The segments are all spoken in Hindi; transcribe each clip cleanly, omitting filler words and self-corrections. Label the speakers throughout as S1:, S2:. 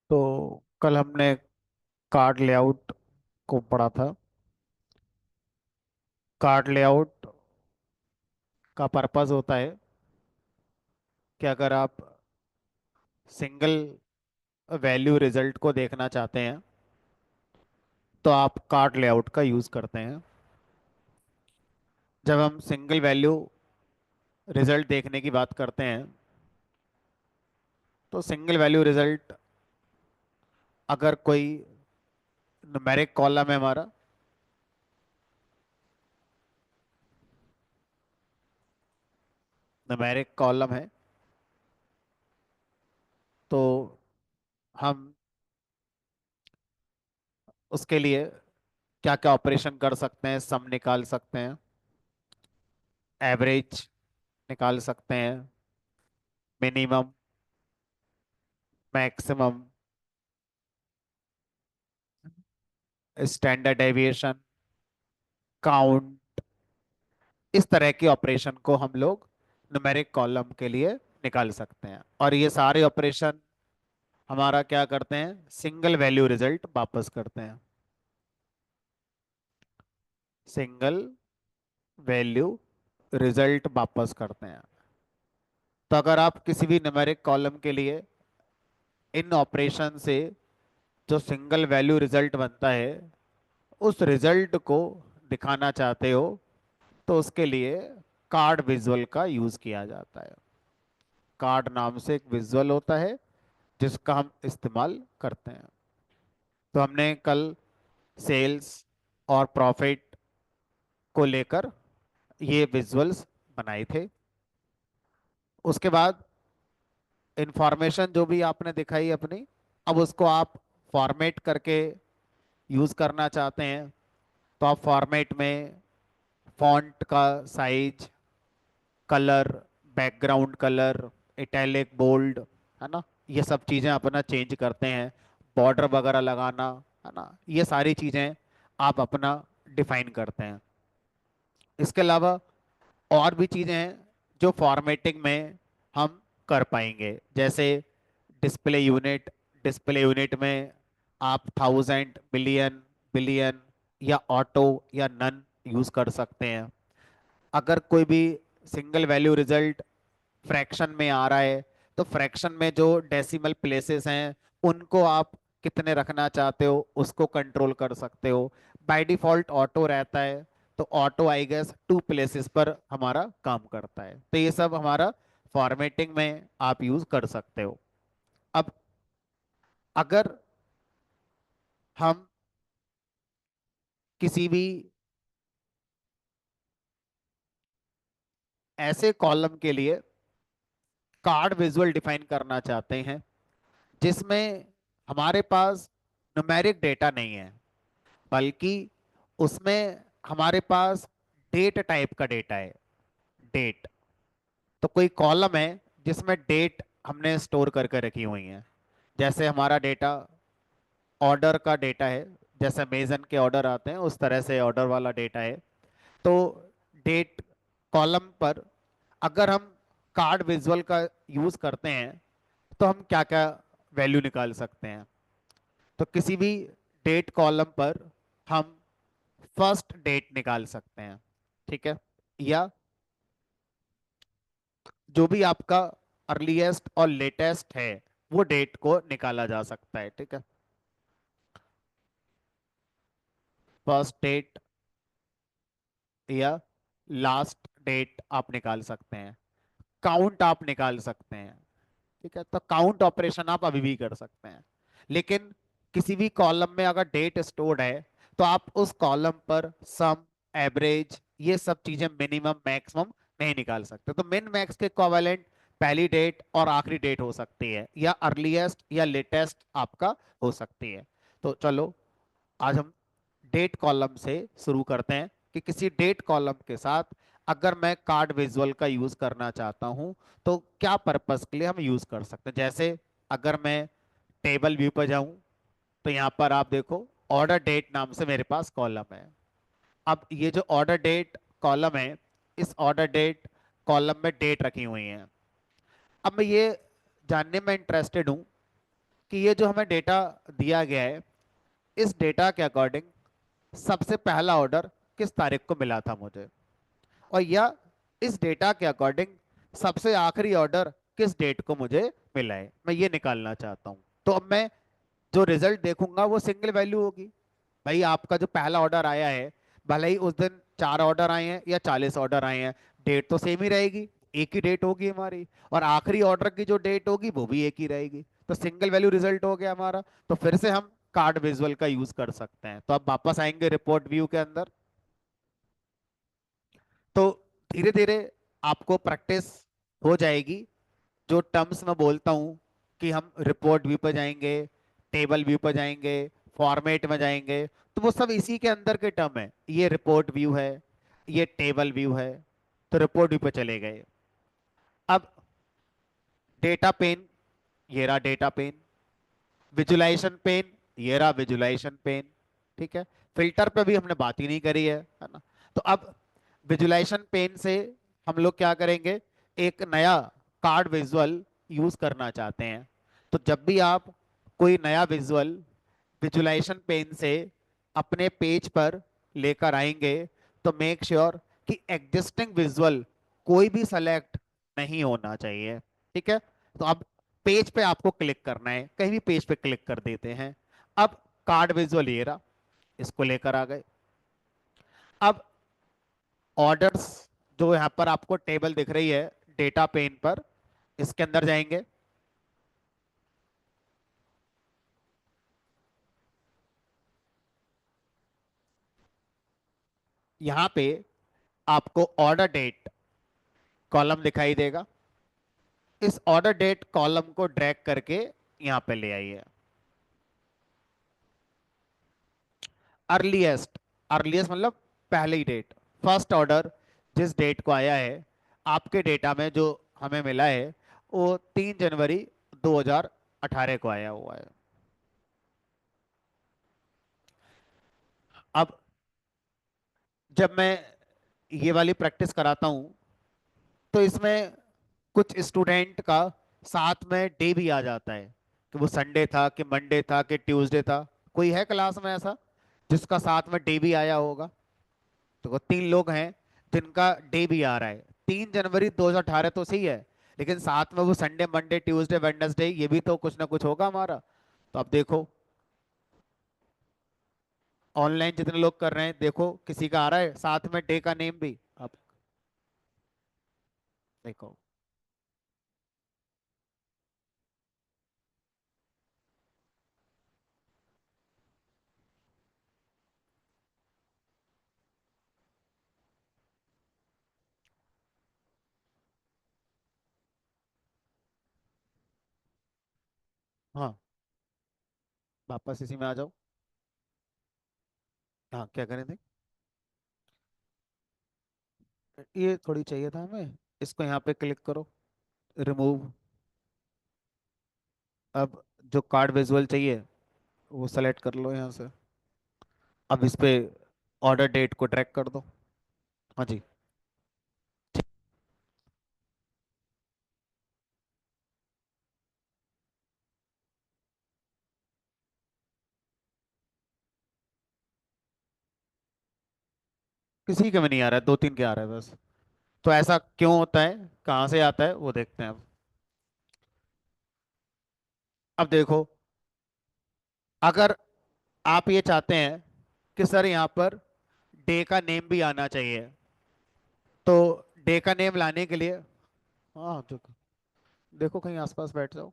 S1: तो कल हमने कार्ड लेआउट को पढ़ा था। कार्ड लेआउट का पर्पस होता है कि अगर आप सिंगल वैल्यू रिजल्ट को देखना चाहते हैं तो आप कार्ड लेआउट का यूज़ करते हैं। जब हम सिंगल वैल्यू रिजल्ट देखने की बात करते हैं तो सिंगल वैल्यू रिजल्ट अगर कोई न्यूमेरिक कॉलम है हमारा, न्यूमेरिक कॉलम है, तो हम उसके लिए क्या क्या ऑपरेशन कर सकते हैं। सम निकाल सकते हैं, एवरेज निकाल सकते हैं, minimum, maximum, standard deviation, count. इस तरह के ऑपरेशन को हम लोग न्यूमेरिक कॉलम के लिए निकाल सकते हैं, और ये सारे ऑपरेशन हमारा क्या करते हैं, सिंगल वैल्यू रिजल्ट वापस करते हैं। सिंगल वैल्यू रिजल्ट वापस करते हैं। तो अगर आप किसी भी न्यूमेरिक कॉलम के लिए इन ऑपरेशन से जो सिंगल वैल्यू रिजल्ट बनता है उस रिजल्ट को दिखाना चाहते हो तो उसके लिए कार्ड विजुअल का यूज किया जाता है। कार्ड नाम से एक विजुअल होता है जिसका हम इस्तेमाल करते हैं। तो हमने कल सेल्स और प्रॉफिट को लेकर ये विजुअल्स बनाए थे। उसके बाद इंफॉर्मेशन जो भी आपने दिखाई अपनी, अब उसको आप फॉर्मेट करके यूज करना चाहते हैं तो आप फॉर्मेट में फॉन्ट का size, colour, background colour, italic, bold, है ना, ये सब चीज़ें अपना चेंज करते हैं। बॉर्डर वगैरह लगाना, है ना, ये सारी चीज़ें आप अपना डिफाइन करते हैं। इसके अलावा और भी चीज़ें हैं जो फॉर्मेटिंग में हम कर पाएंगे, जैसे डिस्प्ले यूनिट। डिस्प्ले यूनिट में आप थाउजेंड, मिलियन, बिलियन या ऑटो या नन यूज़ कर सकते हैं। अगर कोई भी सिंगल वैल्यू रिजल्ट फ्रैक्शन में आ रहा है तो फ्रैक्शन में जो डेसिमल प्लेसेस हैं उनको आप कितने रखना चाहते हो उसको कंट्रोल कर सकते हो। बाय डिफॉल्ट ऑटो रहता है, तो ऑटो आई गेस 2 प्लेसेस पर हमारा काम करता है। तो ये सब हमारा फॉर्मेटिंग में आप यूज कर सकते हो। अब अगर हम किसी भी ऐसे कॉलम के लिए कार्ड विजुअल डिफाइन करना चाहते हैं जिसमें हमारे पास न्यूमेरिक डेटा नहीं है, बल्कि उसमें हमारे पास डेट टाइप का डेटा है। डेट, तो कोई कॉलम है जिसमें डेट हमने स्टोर करके रखी हुई है। जैसे हमारा डेटा ऑर्डर का डेटा है, जैसे अमेजन के ऑर्डर आते हैं उस तरह से ऑर्डर वाला डेटा है। तो डेट कॉलम पर अगर हम कार्ड विजुअल का यूज करते हैं तो हम क्या क्या वैल्यू निकाल सकते हैं। तो किसी भी डेट कॉलम पर हम फर्स्ट डेट निकाल सकते हैं, ठीक है, या जो भी आपका अर्लीस्ट और लेटेस्ट है वो डेट को निकाला जा सकता है, ठीक है। फर्स्ट डेट या लास्ट डेट आप निकाल सकते हैं। काउंट आप निकाल सकते हैं, ठीक है, तो काउंट ऑपरेशन आप अभी भी कर सकते हैं। लेकिन किसी भी कॉलम में अगर डेट स्टोर्ड है तो आप उस कॉलम पर सम, एवरेज, ये सब चीजें, मिनिमम, मैक्सिमम नहीं निकाल सकते। तो मिन मैक्स के इक्विवेलेंट पहली डेट और आखिरी डेट हो सकती है, या अर्लीस्ट या लेटेस्ट आपका हो सकती है। तो चलो आज हम डेट कॉलम से शुरू करते हैं कि किसी डेट कॉलम के साथ अगर मैं कार्ड विजुअल का यूज करना चाहता हूं तो क्या पर्पस के लिए हम यूज कर सकते हैं। जैसे अगर मैं टेबल व्यू पर जाऊं तो यहां पर आप देखो ऑर्डर डेट नाम से मेरे पास कॉलम है। अब ये जो ऑर्डर डेट कॉलम है, इस ऑर्डर डेट कॉलम में डेट रखी हुई है। अब मैं ये जानने में इंटरेस्टेड हूं कि ये जो हमें डेटा दिया गया है, इस डेटा के अकॉर्डिंग सबसे पहला ऑर्डर किस तारीख को मिला था मुझे, और या इस डेटा के अकॉर्डिंग सबसे आखिरी ऑर्डर किस डेट को मुझे मिला है, मैं ये निकालना चाहता हूँ। तो अब मैं जो रिजल्ट देखूंगा वो सिंगल वैल्यू होगी। भाई आपका जो पहला ऑर्डर आया है, भले ही उस दिन 4 ऑर्डर आए हैं या 40 ऑर्डर आए हैं, डेट तो सेम ही रहेगी, एक ही डेट होगी हमारी, और आखिरी ऑर्डर की जो डेट होगी वो भी एक ही रहेगी। तो सिंगल वैल्यू रिजल्ट हो गया हमारा। तो फिर से हम कार्ड विजुअल का यूज कर सकते हैं। तो अब वापस आएंगे रिपोर्ट व्यू के अंदर। तो धीरे धीरे आपको प्रैक्टिस हो जाएगी। जो टर्म्स मैं बोलता हूँ कि हम रिपोर्ट व्यू पर जाएंगे, टेबल व्यू पर जाएंगे, फॉर्मेट में जाएंगे, तो वो सब इसी के अंदर के टर्म है। ये रिपोर्ट व्यू है, ये टेबल व्यू है। तो रिपोर्ट व्यू पर चले गए। अब डेटा पेन, ये रहा डेटा पेन। विजुलाइजेशन पेन, ये रहा विजुलाइजेशन पेन। ठीक है। फिल्टर पे भी हमने बात ही नहीं करी है ना। तो अब विजुलाइजेशन पेन से हम लोग क्या करेंगे, एक नया कार्ड विजुअल यूज करना चाहते हैं। तो जब भी आप कोई नया विजुअल विजुलाइजेशन पेन से अपने पेज पर लेकर आएंगे, तो मेक श्योर कि एग्जिस्टिंग विजुअल कोई भी सेलेक्ट नहीं होना चाहिए। ठीक है। तो अब पेज पे आपको क्लिक करना है, कहीं भी पेज पे क्लिक कर देते हैं। अब कार्ड विजुअल ये रहा, इसको लेकर आ गए। अब ऑर्डर्स, जो यहाँ पर आपको टेबल दिख रही है डेटा पेन पर, इसके अंदर जाएंगे। यहाँ पे आपको ऑर्डर डेट कॉलम दिखाई देगा। इस ऑर्डर डेट कॉलम को ड्रैग करके यहाँ पे ले आइए। अर्लीस्ट, अर्लीस्ट मतलब पहली डेट, फर्स्ट ऑर्डर जिस डेट को आया है आपके डेटा में, जो हमें मिला है, वो 3 जनवरी 2018 को आया हुआ है। अब जब मैं ये वाली प्रैक्टिस कराता हूँ, तो इसमें कुछ स्टूडेंट का साथ में डे भी आ जाता है, कि वो संडे था कि मंडे था कि ट्यूसडे था। कोई है क्लास में ऐसा जिसका साथ में डे भी आया होगा? तो वो 3 लोग हैं जिनका डे भी आ रहा है। 3 जनवरी 2018 तो सही है, लेकिन साथ में वो संडे मंडे ट्यूसडे वेडनेसडे ये भी तो कुछ ना कुछ होगा हमारा। तो अब देखो ऑनलाइन जितने लोग कर रहे हैं, देखो किसी का आ रहा है साथ में डे का नेम भी। अब देखो। हाँ, वापस इसी में आ जाओ। हाँ, क्या करें थे? ये थोड़ी चाहिए था हमें। इसको यहाँ पे क्लिक करो, रिमूव। अब जो कार्ड विजुअल चाहिए वो सेलेक्ट कर लो यहाँ से। अब इस पे ऑर्डर डेट को ट्रैक कर दो। हाँ जी। किसी के में नहीं आ रहा है, 2 3 के आ रहा है बस। तो ऐसा क्यों होता है, कहाँ से आता है वो देखते हैं अब। अब देखो, अगर आप ये चाहते हैं कि सर यहाँ पर डे का नेम भी आना चाहिए, तो डे का नेम लाने के लिए, हाँ देखो, देखो कहीं आसपास बैठ जाओ।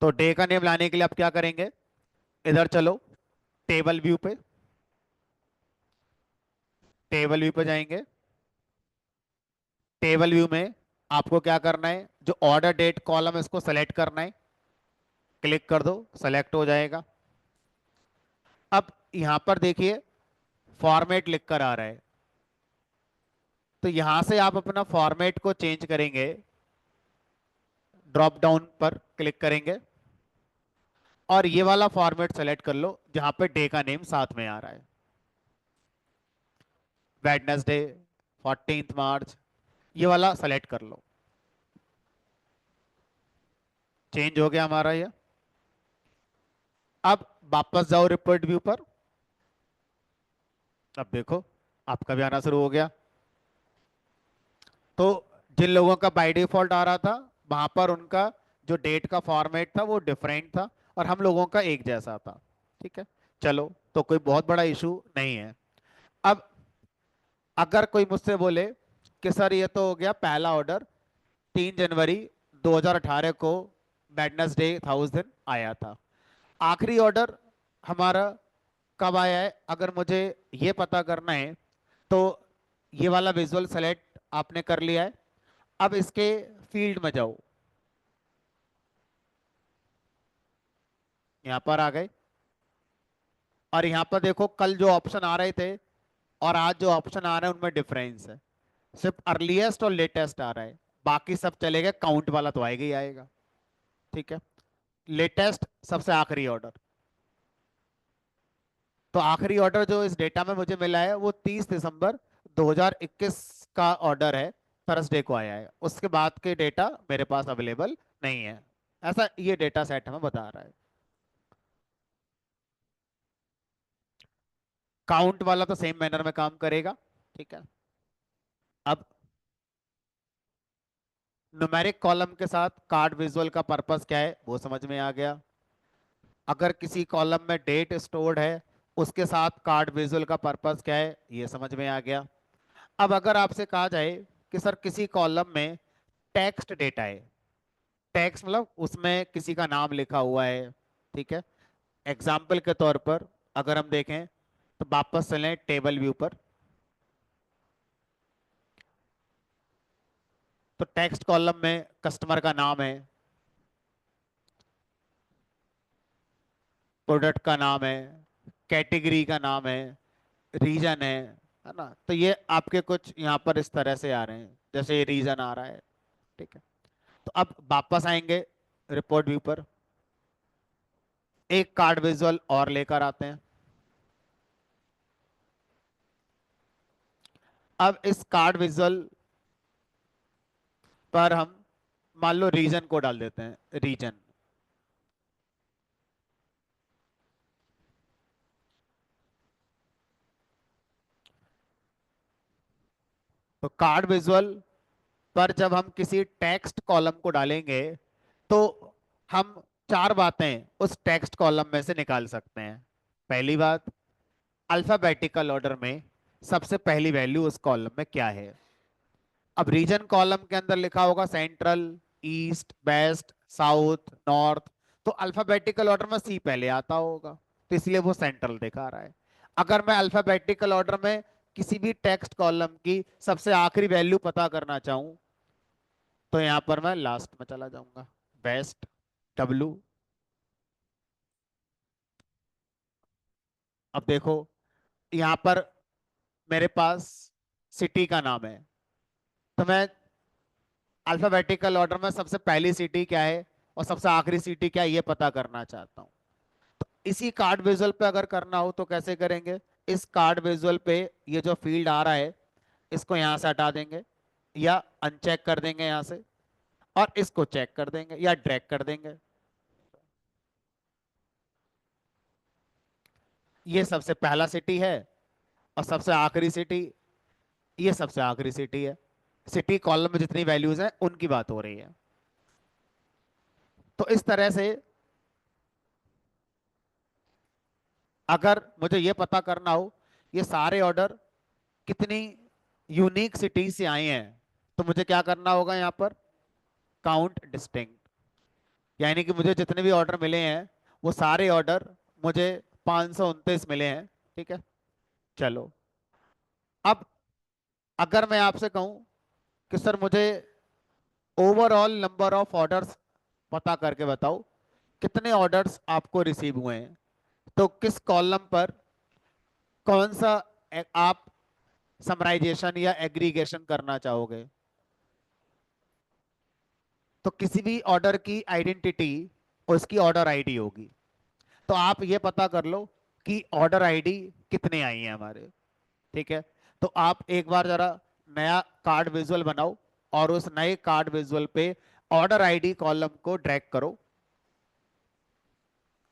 S1: तो डे का नेम लाने के लिए आप क्या करेंगे, इधर चलो, टेबल व्यू पे, टेबल व्यू पे जाएंगे। टेबल व्यू में आपको क्या करना है, जो ऑर्डर डेट कॉलम है इसको सेलेक्ट करना है। क्लिक कर दो, सेलेक्ट हो जाएगा। अब यहां पर देखिए फॉर्मेट लिख कर आ रहा है। तो यहां से आप अपना फॉर्मेट को चेंज करेंगे। ड्रॉप डाउन पर क्लिक करेंगे और ये वाला फॉर्मेट सेलेक्ट कर लो जहां पे डे का नेम साथ में आ रहा है। वेडनेसडे, 14 मार्च, ये वाला सेलेक्ट कर लो। चेंज हो गया हमारा ये। अब वापस जाओ रिपोर्ट व्यू पर। अब देखो आपका भी आना शुरू हो गया। तो जिन लोगों का बाय डिफॉल्ट आ रहा था, वहां पर उनका जो डेट का फॉर्मेट था वो डिफरेंट था, और हम लोगों का एक जैसा था। ठीक है, चलो, तो कोई बहुत बड़ा इशू नहीं है। अब अगर कोई मुझसे बोले कि सर ये तो हो गया पहला ऑर्डर, 3 जनवरी 2018 को वेडनेसडे था, उस दिन आया था। आखिरी ऑर्डर हमारा कब आया है, अगर मुझे ये पता करना है, तो ये वाला विजुअल सेलेक्ट आपने कर लिया है। अब इसके फील्ड में जाओ, यहां पर आ गए, और यहां पर देखो कल जो ऑप्शन आ रहे थे और आज जो ऑप्शन आ रहे हैं उनमें डिफरेंस है। सिर्फ अर्लीस्ट और लेटेस्ट आ रहा है, बाकी सब चलेगा, काउंट वाला तो आएगा ही आएगा। ठीक है, लेटेस्ट सबसे आखिरी ऑर्डर। तो आखिरी ऑर्डर जो इस डेटा में मुझे मिला है वो 30 दिसंबर 2021 का ऑर्डर है, थर्सडे को आया है। उसके बाद के डेटा मेरे पास अवेलेबल नहीं है, ऐसा ये डेटा सेट हमें बता रहा है। काउंट वाला तो सेम मैनर में काम करेगा। ठीक है, अब न्यूमेरिक कॉलम के साथ कार्ड विजुअल का पर्पस क्या है वो समझ में आ गया। अगर किसी कॉलम में डेट स्टोर्ड है, उसके साथ कार्ड विजुअल का पर्पस क्या है ये समझ में आ गया। अब अगर आपसे कहा जाए कि सर किसी कॉलम में टेक्स्ट डेटा है, टेक्स्ट मतलब उसमें किसी का नाम लिखा हुआ है। ठीक है, एग्जाम्पल के तौर पर अगर हम देखें तो वापस चलें टेबल व्यू पर। तो टेक्स्ट कॉलम में कस्टमर का नाम है, प्रोडक्ट का नाम है, कैटेगरी का नाम है, रीजन है ना। तो ये आपके कुछ यहाँ पर इस तरह से आ रहे हैं, जैसे ये रीजन आ रहा है। ठीक है, तो अब वापस आएंगे रिपोर्ट व्यू पर, एक कार्ड विजुअल और लेकर आते हैं। अब इस कार्ड विजुअल पर हम मान लो रीजन को डाल देते हैं, रीजन। तो कार्ड विजुअल पर जब हम किसी टेक्स्ट कॉलम को डालेंगे, तो हम चार बातें उस टेक्स्ट कॉलम में से निकाल सकते हैं। पहली बात, अल्फाबेटिकल ऑर्डर में सबसे पहली वैल्यू उस कॉलम में क्या है। अब रीजन कॉलम के अंदर लिखा होगा central, east, west, south, north. तो अल्फाबेटिकल ऑर्डर में सी पहले आता होगा, तो इसलिए वो सेंट्रल दिखा रहा है। अगर मैं अल्फाबेटिकल ऑर्डर में किसी भी टेक्स्ट कॉलम की सबसे आखिरी वैल्यू पता करना चाहूं, तो यहां पर मैं लास्ट में चला जाऊंगा, वेस्ट, डब्लू। अब देखो यहां पर मेरे पास सिटी का नाम है, तो मैं अल्फाबेटिकल ऑर्डर में सबसे पहली सिटी क्या है और सबसे आखिरी सिटी क्या है ये पता करना चाहता हूँ। इसी कार्ड विजुअल पे अगर करना हो तो कैसे करेंगे, इस कार्ड विजुअल पे ये जो फील्ड आ रहा है इसको यहां से हटा देंगे, या अनचेक कर देंगे यहां से, और इसको चेक कर देंगे या ड्रैग कर देंगे। ये सबसे पहला सिटी है, और सबसे आखिरी सिटी, ये सबसे आखिरी सिटी है। सिटी कॉलम में जितनी वैल्यूज हैं उनकी बात हो रही है। तो इस तरह से अगर मुझे ये पता करना हो ये सारे ऑर्डर कितनी यूनिक सिटी से आए हैं, तो मुझे क्या करना होगा यहाँ पर, काउंट डिस्टिंक्ट। यानी कि मुझे जितने भी ऑर्डर मिले हैं वो सारे ऑर्डर मुझे 529 मिले हैं। ठीक है, चलो, अब अगर मैं आपसे कहूं कि सर मुझे ओवरऑल नंबर ऑफ ऑर्डर्स पता करके बताओ, कितने ऑर्डर्स आपको रिसीव हुए हैं, तो किस कॉलम पर कौन सा आप समराइजेशन या एग्रीगेशन करना चाहोगे। तो किसी भी ऑर्डर की आइडेंटिटी उसकी ऑर्डर आईडी होगी। तो आप ये पता कर लो कि ऑर्डर आईडी कितने आई हैं हमारे। ठीक है, तो आप एक बार जरा नया कार्ड विजुअल बनाओ, और उस नए कार्ड विजुअल पे ऑर्डर आईडी कॉलम को ड्रैग करो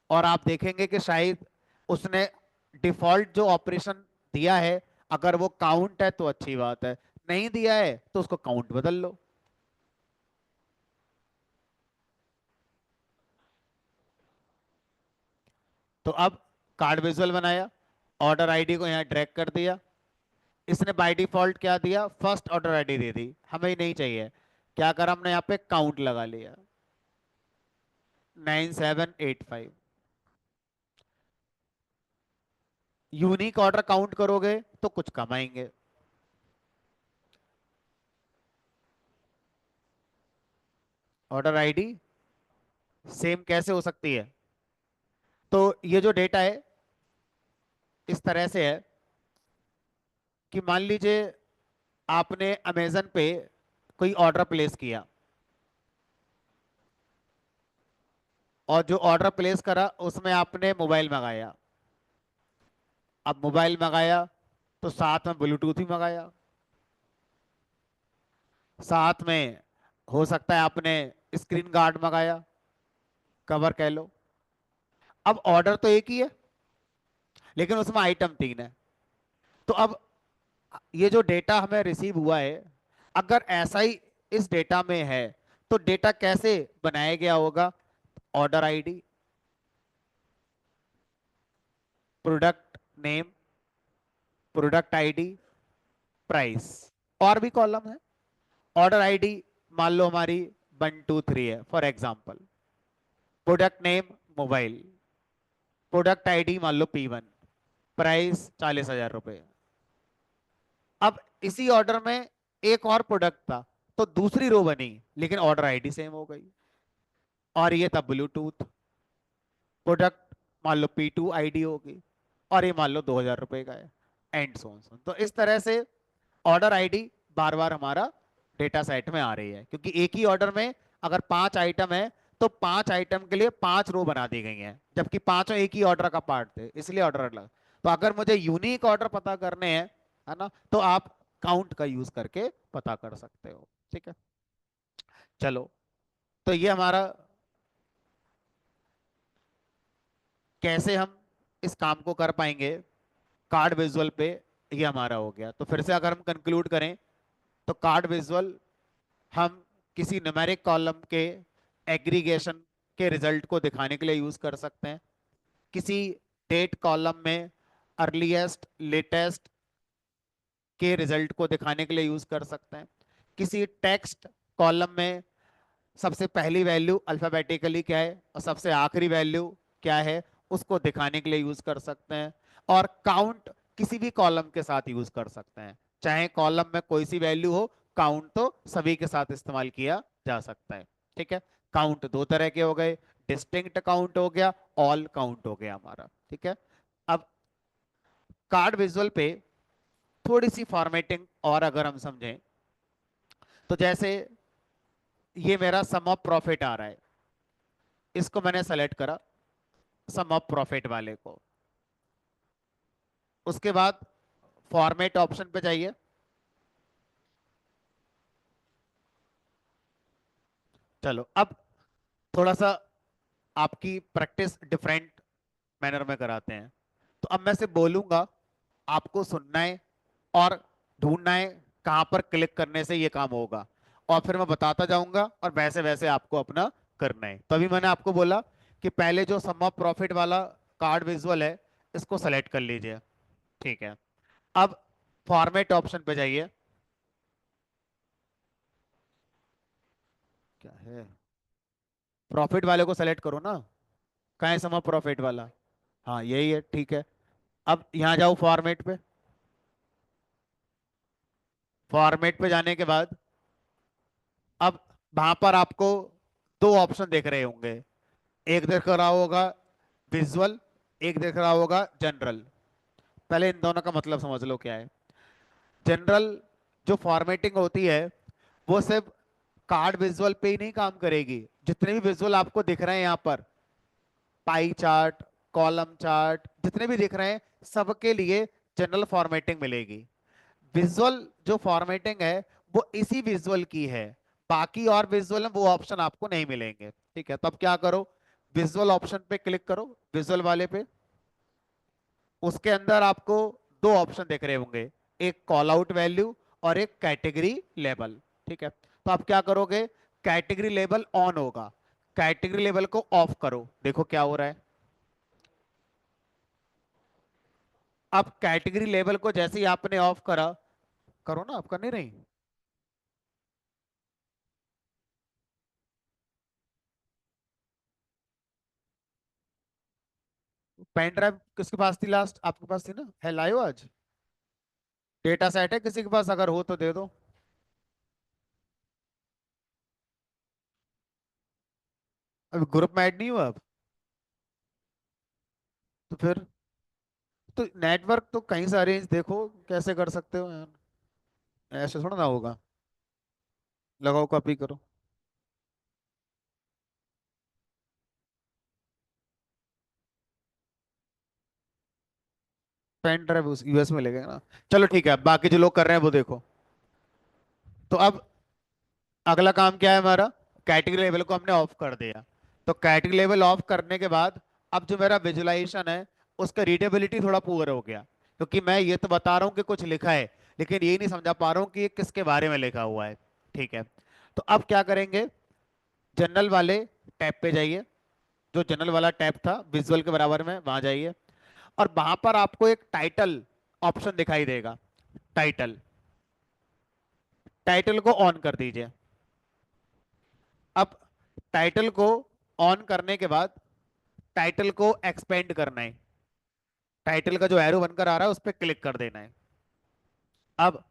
S1: और आप देखेंगे कि शायद उसने डिफॉल्ट जो ऑपरेशन दिया है, अगर वो काउंट है तो अच्छी बात है, नहीं दिया है तो उसको काउंट बदल लो। तो अब कार्ड विजुअल बनाया, ऑर्डर आईडी को यहां ड्रैग कर दिया, इसने बाय डिफॉल्ट क्या दिया, फर्स्ट ऑर्डर आईडी दे दी, हमें नहीं चाहिए। क्या करा हमने, यहाँ पे काउंट लगा लिया 9785। यूनिक ऑर्डर काउंट करोगे तो कुछ कम आएंगे। ऑर्डर आईडी सेम कैसे हो सकती है? तो ये जो डेटा है इस तरह से है कि मान लीजिए आपने अमेजन पे कोई ऑर्डर प्लेस किया, और जो ऑर्डर प्लेस करा उसमें आपने मोबाइल मंगाया। अब मोबाइल मंगाया तो साथ में ब्लूटूथ भी मंगाया, साथ में हो सकता है आपने स्क्रीन गार्ड मंगाया, कवर कह लो। अब ऑर्डर तो एक ही है लेकिन उसमें आइटम तीन है। तो अब ये जो डेटा हमें रिसीव हुआ है, अगर ऐसा ही इस डेटा में है तो डेटा कैसे बनाया गया होगा? Order ID, product name, product ID, price, और भी कॉलम है। ऑर्डर आईडी मान लो हमारी 123 है for example, product name mobile, product ID मान लो P1, प्राइस 40,000 रुपए। अब इसी ऑर्डर में एक और प्रोडक्ट था तो दूसरी रो बनी, लेकिन ऑर्डर आईडी सेम हो गई। और ये था ब्लूटूथ, प्रोडक्ट मान लो P2 आईडी होगी, और ये मान लो 2,000 रुपए का है, एंड सो ऑन। तो इस तरह से ऑर्डर आईडी बार बार हमारा डेटा सेट में आ रही है, क्योंकि एक ही ऑर्डर में अगर 5 आइटम है तो 5 आइटम के लिए 5 रो बना दी गई हैं, जबकि पांचों एक ही ऑर्डर का पार्ट थे, इसलिए ऑर्डर अलग। तो अगर मुझे यूनिक ऑर्डर पता करने हैं, है ना, तो आप काउंट का यूज करके पता कर सकते हो। ठीक है, चलो। तो ये हमारा कैसे हम इस काम को कर पाएंगे कार्ड विजुअल पे, ये हमारा हो गया। तो फिर से अगर हम कंक्लूड करें तो कार्ड विजुअल हम किसी न्यूमेरिक कॉलम के एग्रीगेशन के रिजल्ट को दिखाने के लिए यूज कर सकते हैं, किसी डेट कॉलम में अर्लीस्ट लेटेस्ट के रिजल्ट को दिखाने के लिए यूज कर सकते हैं, किसी टेक्स्ट कॉलम में सबसे पहली वैल्यू अल्फाबेटिकली क्या है और सबसे आखिरी वैल्यू क्या है उसको दिखाने के लिए यूज कर सकते हैं, और काउंट किसी भी कॉलम के साथ यूज कर सकते हैं, चाहे कॉलम में कोई सी वैल्यू हो, काउंट तो सभी के साथ इस्तेमाल किया जा सकता है। ठीक है, काउंट दो तरह के हो गए, डिस्टिंक्ट काउंट हो गया, ऑल काउंट हो गया हमारा। ठीक है, अब कार्ड विजुअल पे थोड़ी सी फॉर्मेटिंग और अगर हम समझें, तो जैसे ये मेरा सम ऑफ प्रॉफिट आ रहा है, इसको मैंने सेलेक्ट करा, सम ऑफ प्रॉफिट वाले को। उसके बाद फॉर्मेट ऑप्शन पे जाइए, चलो अब थोड़ा सा आपकी प्रैक्टिस डिफरेंट मैनर में कराते हैं। तो अब मैं से बोलूंगा, आपको सुनना है और ढूंढना है कहां पर क्लिक करने से ये काम होगा, और फिर मैं बताता जाऊंगा और वैसे वैसे आपको अपना करना है। तो अभी मैंने आपको बोला कि पहले जो सम ऑफ प्रॉफिट वाला कार्ड विजुअल है इसको सेलेक्ट कर लीजिए। ठीक है, अब फॉर्मेट ऑप्शन पे जाइए, क्या है, प्रॉफिट वाले को सेलेक्ट करो ना, कहाँ है सम ऑफ प्रॉफिट वाला, हाँ यही है, ठीक है। अब यहाँ जाओ फॉर्मेट पे, फॉर्मेट पे जाने के बाद अब वहां पर आपको दो ऑप्शन देख रहे होंगे, एक देख रहा होगा विजुअल, एक देख रहा होगा जनरल। पहले इन दोनों का मतलब समझ लो क्या है। जनरल जो फॉर्मेटिंग होती है वो सिर्फ कार्ड विजुअल पे ही नहीं काम करेगी, जितने भी विजुअल आपको दिख रहे हैं यहाँ पर, पाई चार्ट, कॉलम चार्ट, जितने भी दिख रहे हैं सबके लिए जनरल फॉर्मेटिंग मिलेगी। विजुअल जो फॉर्मेटिंग है वो इसी विजुअल की है, बाकी और विजुअल वो ऑप्शन आपको नहीं मिलेंगे। ठीक है, तो अब क्या करो, विजुअल ऑप्शन पे क्लिक करो, विजुअल वाले पे। उसके अंदर आपको दो ऑप्शन दिख रहे होंगे, एक कॉल आउट वैल्यू और एक कैटेगरी लेबल। ठीक है, तो आप क्या करोगे, कैटेगरी लेबल ऑन होगा, कैटेगरी लेबल को ऑफ करो, देखो क्या हो रहा है। अब कैटेगरी लेबल को जैसे ही आपने ऑफ करा, करो ना, आप कर नहीं रही। पेन ड्राइव किसके पास थी लास्ट, आपके पास थी ना, है लाइव आज। डेटा सेट है किसी के पास, अगर हो तो दे दो। अभी ग्रुप में ऐड नहीं हुआ आप, तो फिर तो नेटवर्क तो कहीं से अरेंज देखो कैसे कर सकते हो यार, ऐसे थोड़ा ना होगा। लगाओ, कॉपी करो। पेन ड्राइव उस यूएस में लगेगा ना। चलो ठीक है, बाकी जो लोग कर रहे हैं वो देखो। तो अब अगला काम क्या है हमारा, कैटेगरी लेवल को हमने ऑफ कर दिया। तो कैटेगरी लेवल ऑफ करने के बाद अब जो मेरा विजुअलाइजेशन है उसका रीडेबिलिटी थोड़ा पुअर हो गया, क्योंकि मैं ये तो बता रहा हूँ कि कुछ लिखा है, लेकिन ये नहीं समझा पा रहा हूँ कि ये किसके बारे में लिखा हुआ है। ठीक है, तो अब क्या करेंगे, जनरल वाले टैब पे जाइए, जो जनरल वाला टैब था विजुअल के बराबर में, वहां जाइए। और वहां पर आपको एक टाइटल ऑप्शन दिखाई देगा, टाइटल, टाइटल को ऑन कर दीजिए। अब टाइटल को ऑन करने के बाद टाइटल को एक्सपेंड करना है, टाइटल का जो एरो बनकर आ रहा है उस पर क्लिक कर देना है। अब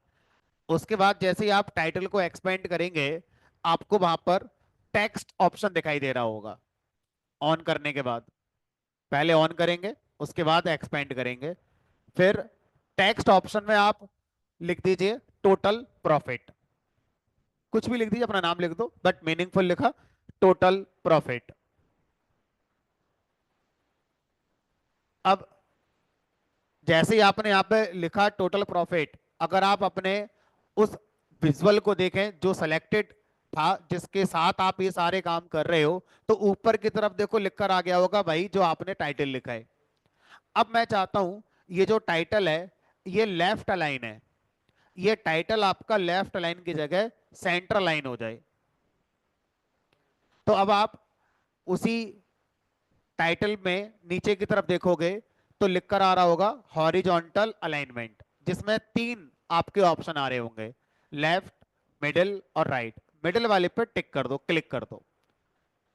S1: उसके बाद जैसे ही आप टाइटल को एक्सपेंड करेंगे, आपको वहां पर टेक्स्ट ऑप्शन दिखाई दे रहा होगा ऑन करने के बाद। पहले ऑन करेंगे, उसके बाद एक्सपेंड करेंगे, फिर टेक्स्ट ऑप्शन में आप लिख दीजिए टोटल प्रॉफिट, कुछ भी लिख दीजिए, अपना नाम लिख दो बट मीनिंगफुल लिखा, टोटल प्रॉफिट। अब जैसे ही आपने यहाँ पे लिखा टोटल प्रॉफिट, अगर आप अपने उस विजुअल को देखें जो सेलेक्टेड था, जिसके साथ आप ये सारे काम कर रहे हो, तो ऊपर की तरफ देखो लिखकर आ गया होगा भाई जो आपने टाइटल लिखा है। अब मैं चाहता हूं ये जो टाइटल है ये लेफ्ट अलाइन है, ये टाइटल आपका लेफ्ट अलाइन की जगह सेंटर लाइन हो जाए। तो अब आप उसी टाइटल में नीचे की तरफ देखोगे तो लिखकर आ रहा होगा हॉरिजॉन्टल अलाइनमेंट, जिसमें तीन आपके ऑप्शन आ रहे होंगे, लेफ्ट, मिडिल और राइट। मिडिल वाले पे टिक कर दो, क्लिक कर दो।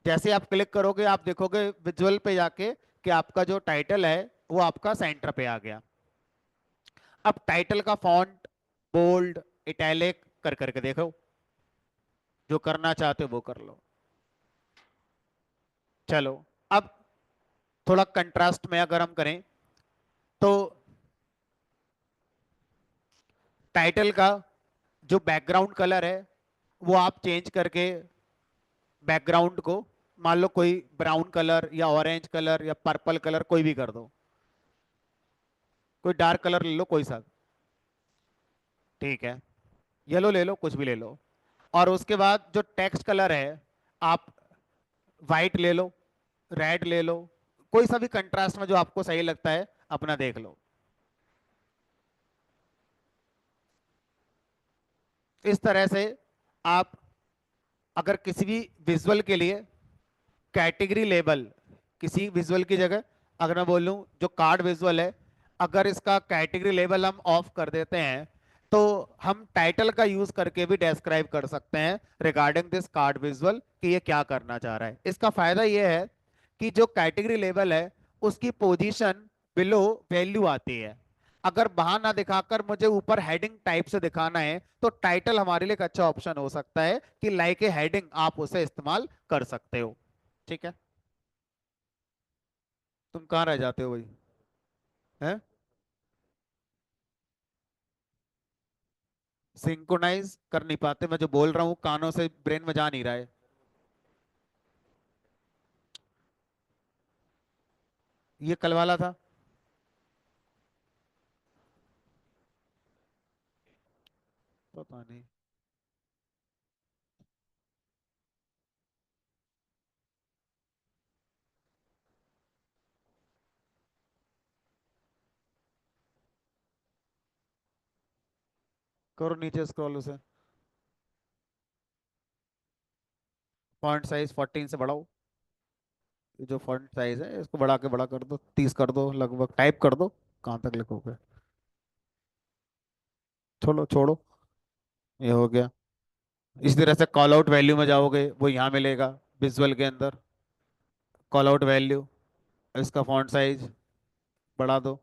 S1: जैसे आप क्लिक करोगे आप देखोगे विजुअल पे जाके कि आपका जो टाइटल है वो आपका सेंटर पे आ गया। अब टाइटल का फॉन्ट बोल्ड, इटैलिक कर करके देखो, जो करना चाहते हो वो कर लो। चलो, अब थोड़ा कंट्रास्ट में अगर हम करें तो टाइटल का जो बैकग्राउंड कलर है वो आप चेंज करके बैकग्राउंड को, मान लो कोई ब्राउन कलर या ऑरेंज कलर या पर्पल कलर कोई भी कर दो, कोई डार्क कलर ले लो कोई सा। ठीक है, येलो ले लो, कुछ भी ले लो। और उसके बाद जो टेक्स्ट कलर है आप वाइट ले लो, रेड ले लो, कोई सा भी कंट्रास्ट में जो आपको सही लगता है अपना देख लो। इस तरह से आप अगर किसी भी विजुअल के लिए कैटेगरी लेबल, किसी विजुअल की जगह अगर मैं बोलूं जो कार्ड विजुअल है, अगर इसका कैटेगरी लेबल हम ऑफ कर देते हैं तो हम टाइटल का यूज करके भी डिस्क्राइब कर सकते हैं रिगार्डिंग दिस कार्ड विजुअल कि ये क्या करना चाह रहा है। इसका फायदा ये है कि जो कैटेगरी लेबल है उसकी पोजीशन बिलो वैल्यू आती है। अगर वहां ना दिखाकर मुझे ऊपर हेडिंग टाइप से दिखाना है तो टाइटल हमारे लिए एक अच्छा ऑप्शन हो सकता है कि लाइक ए हेडिंग आप उसे इस्तेमाल कर सकते हो। ठीक है, तुम कहाँ रह जाते हो भाई, हैं? सिंक्रोनाइज कर नहीं पाते, मैं जो बोल रहा हूँ कानों से ब्रेन में जा नहीं रहा है। ये कल वाला था, पता नहीं। करो नीचे स्क्रॉल उसे। फॉन्ट साइज 14 से बढ़ाओ। ये जो फॉन्ट साइज है इसको बढ़ा के बड़ा कर दो, 30 कर दो लगभग, टाइप कर दो। कहाँ तक लिखोगे? छोड़ो छोड़ो। ये हो गया। इस तरह से कॉल आउट वैल्यू में जाओगे, वो यहाँ मिलेगा विजुअल के अंदर। कॉल आउट वैल्यू, इसका फॉन्ट साइज बढ़ा दो।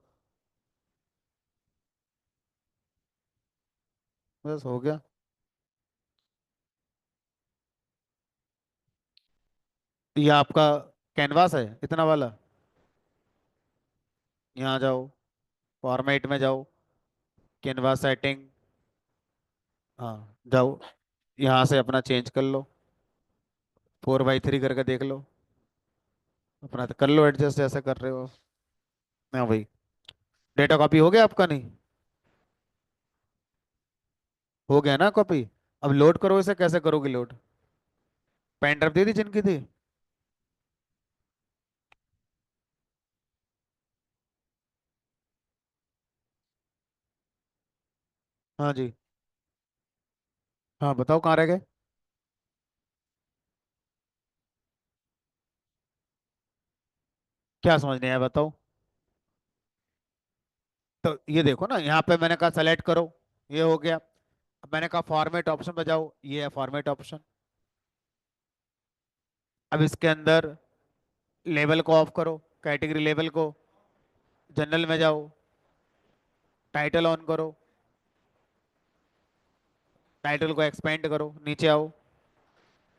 S1: बस हो गया। ये आपका कैनवास है इतना वाला। यहाँ जाओ, फॉर्मेट में जाओ, कैनवास सेटिंग। हाँ जाओ, यहाँ से अपना चेंज कर लो, 4:3 करके देख लो। अपना तो कर लो एडजस्ट जैसे कर रहे हो। हाँ भाई, डेटा कॉपी हो गया आपका? नहीं हो गया ना कॉपी? अब लोड करो इसे, कैसे करोगे लोड? पेन ड्राइव दे दी जिनकी थी? हाँ जी। हाँ बताओ कहाँ रह गए? क्या समझ नहीं आया बताओ। तो ये देखो ना, यहाँ पे मैंने कहा सेलेक्ट करो, ये हो गया। अब मैंने कहा फॉर्मेट ऑप्शन पे जाओ, ये है फॉर्मेट ऑप्शन। अब इसके अंदर लेबल को ऑफ करो, कैटेगरी लेबल को। जनरल में जाओ, टाइटल ऑन करो, टाइटल को एक्सपेंड करो, नीचे आओ,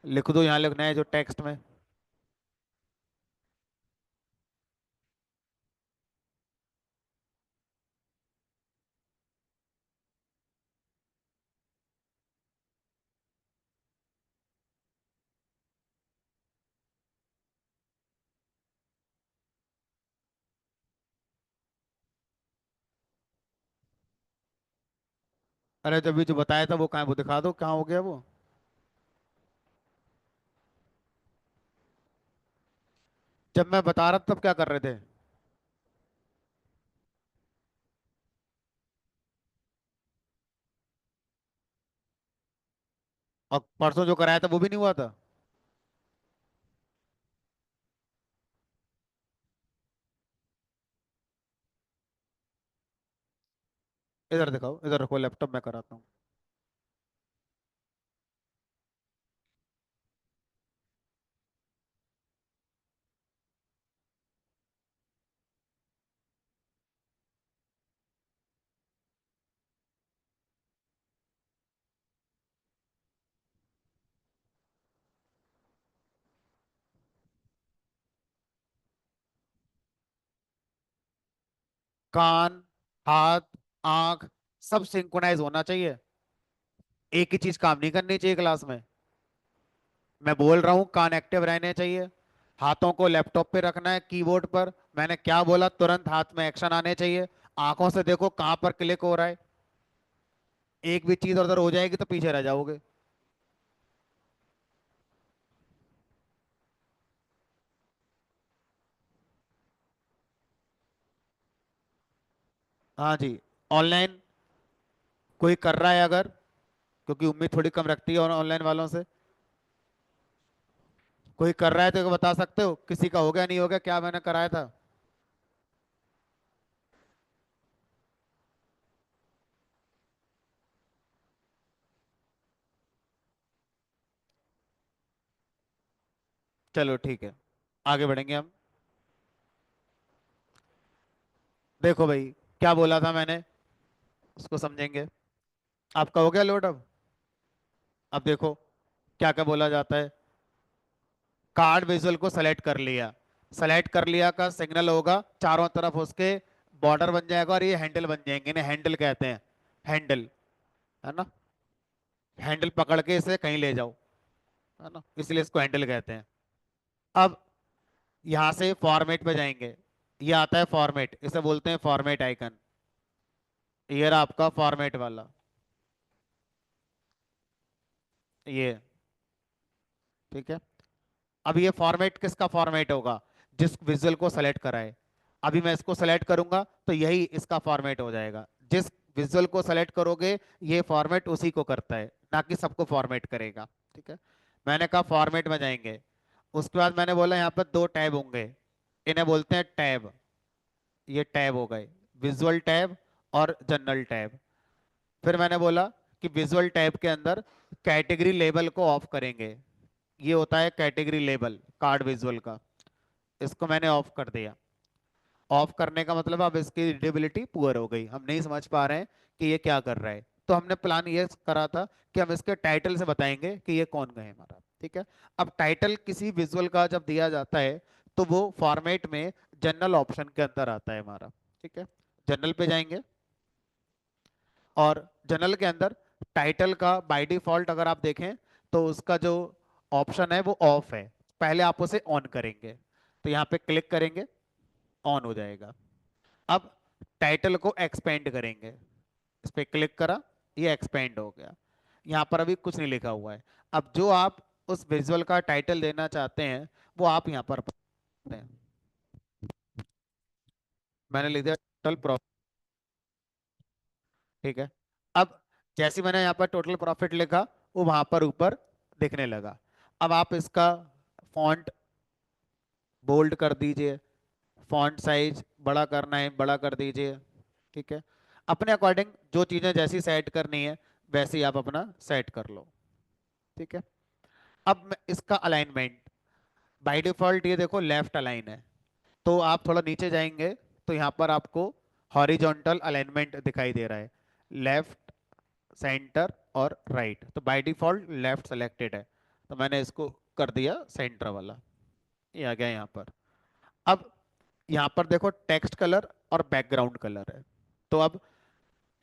S1: लिख दो यहाँ लिखना है जो टेक्स्ट में। अरे जब भी जो बताया था वो कहाँ है? वो दिखा दो कहाँ हो गया वो। जब मैं बता रहा था तब क्या कर रहे थे? और परसों जो कराया था वो भी नहीं हुआ था? इधर दिखाओ, इधर रखो लैपटॉप, मैं कराता हूँ। कान, हाथ, आंख, सब सिंक्रोनाइज होना चाहिए। एक ही चीज काम नहीं करनी चाहिए क्लास में। मैं बोल रहा हूँ कान एक्टिव रहने चाहिए, हाथों को लैपटॉप पे रखना है कीबोर्ड पर। मैंने क्या बोला, तुरंत हाथ में एक्शन आने चाहिए। आंखों से देखो कहाँ पर क्लिक हो रहा है। एक भी चीज उधर हो जाएगी तो पीछे रह जाओगे। हाँ जी। ऑनलाइन कोई कर रहा है अगर, क्योंकि उम्मीद थोड़ी कम रखती है ऑनलाइन वालों से। कोई कर रहा है तो बता सकते हो किसी का हो गया नहीं हो गया, क्या मैंने कराया था? चलो ठीक है, आगे बढ़ेंगे हम। देखो भाई, क्या बोला था मैंने, उसको समझेंगे। आपका हो गया लोड अब? अब देखो क्या क्या बोला जाता है। कार्ड विजुअल को सेलेक्ट कर लिया, सेलेक्ट कर लिया का सिग्नल होगा चारों तरफ उसके, बॉर्डर बन जाएगा और ये हैंडल बन जाएंगे, इन्हें हैंडल कहते हैं। हैंडल, है ना? हैंडल पकड़ के इसे कहीं ले जाओ, है ना, इसलिए इसको हैंडल कहते हैं। अब यहाँ से फॉर्मेट पे जाएंगे, ये आता है फॉर्मेट, इसे बोलते हैं फॉर्मेट आइकन। ये रहा आपका फॉर्मेट वाला, ये। ठीक है। अब ये फॉर्मेट किसका फॉर्मेट होगा? जिस विजुअल को सेलेक्ट करा है। अभी मैं इसको सेलेक्ट करूंगा तो यही इसका फॉर्मेट हो जाएगा। जिस विजुअल को सेलेक्ट करोगे, ये फॉर्मेट उसी को करता है, ना कि सबको फॉर्मेट करेगा। ठीक है, मैंने कहा फॉर्मेट में जाएंगे। उसके बाद मैंने बोला यहाँ पर दो टैब होंगे, इन्हें बोलते हैं टैब। ये टैब हो गए, विजुअल टैब और जनरल टैब। फिर मैंने बोला कि विजुअल टैब के अंदर कैटेगरी लेबल को ऑफ करेंगे। ये होता है कैटेगरी लेबल कार्ड विजुअल का, इसको मैंने ऑफ कर दिया। ऑफ करने का मतलब अब इसकी रीडेबिलिटी पुअर हो गई, हम नहीं समझ पा रहे हैं कि ये क्या कर रहा है। तो हमने प्लान ये करा था कि हम इसके टाइटल से बताएंगे कि ये कौन गए हमारा। ठीक है, अब टाइटल किसी विजुअल का जब दिया जाता है तो वो फॉर्मेट में जनरल ऑप्शन के अंदर आता है हमारा। ठीक है, जनरल पे जाएंगे और जनरल के अंदर टाइटल का बाय डिफॉल्ट अगर आप देखें तो उसका जो ऑप्शन है वो ऑफ है, पहले आप उसे ऑन करेंगे। तो यहाँ पे क्लिक करेंगे, ऑन हो जाएगा। अब टाइटल को एक्सपेंड करेंगे, इस पे क्लिक करा, ये एक्सपेंड हो गया। यहाँ पर अभी कुछ नहीं लिखा हुआ है। अब जो आप उस विजुअल का टाइटल देना चाहते हैं वो आप यहाँ पर पाते हैं। मैंने लिख दिया टोटल प्रॉफिट। ठीक है, अब जैसे मैंने यहाँ पर टोटल प्रॉफिट लिखा वो वहां पर ऊपर दिखने लगा। अब आप इसका फॉन्ट बोल्ड कर दीजिए, फॉन्ट साइज बड़ा करना है बड़ा कर दीजिए। ठीक है, अपने अकॉर्डिंग जो चीजें जैसी सेट करनी है वैसे ही आप अपना सेट कर लो। ठीक है, अब इसका अलाइनमेंट बाय डिफॉल्ट ये देखो लेफ्ट अलाइन है, तो आप थोड़ा नीचे जाएंगे तो यहाँ पर आपको हॉरिजॉन्टल अलाइनमेंट दिखाई दे रहा है, लेफ्ट सेंटर और राइट। तो बाय डिफॉल्ट लेफ्ट सेलेक्टेड है, तो मैंने इसको कर दिया सेंटर वाला, ये आ गया यहाँ पर। अब यहाँ पर देखो टेक्स्ट कलर और बैकग्राउंड कलर है, तो अब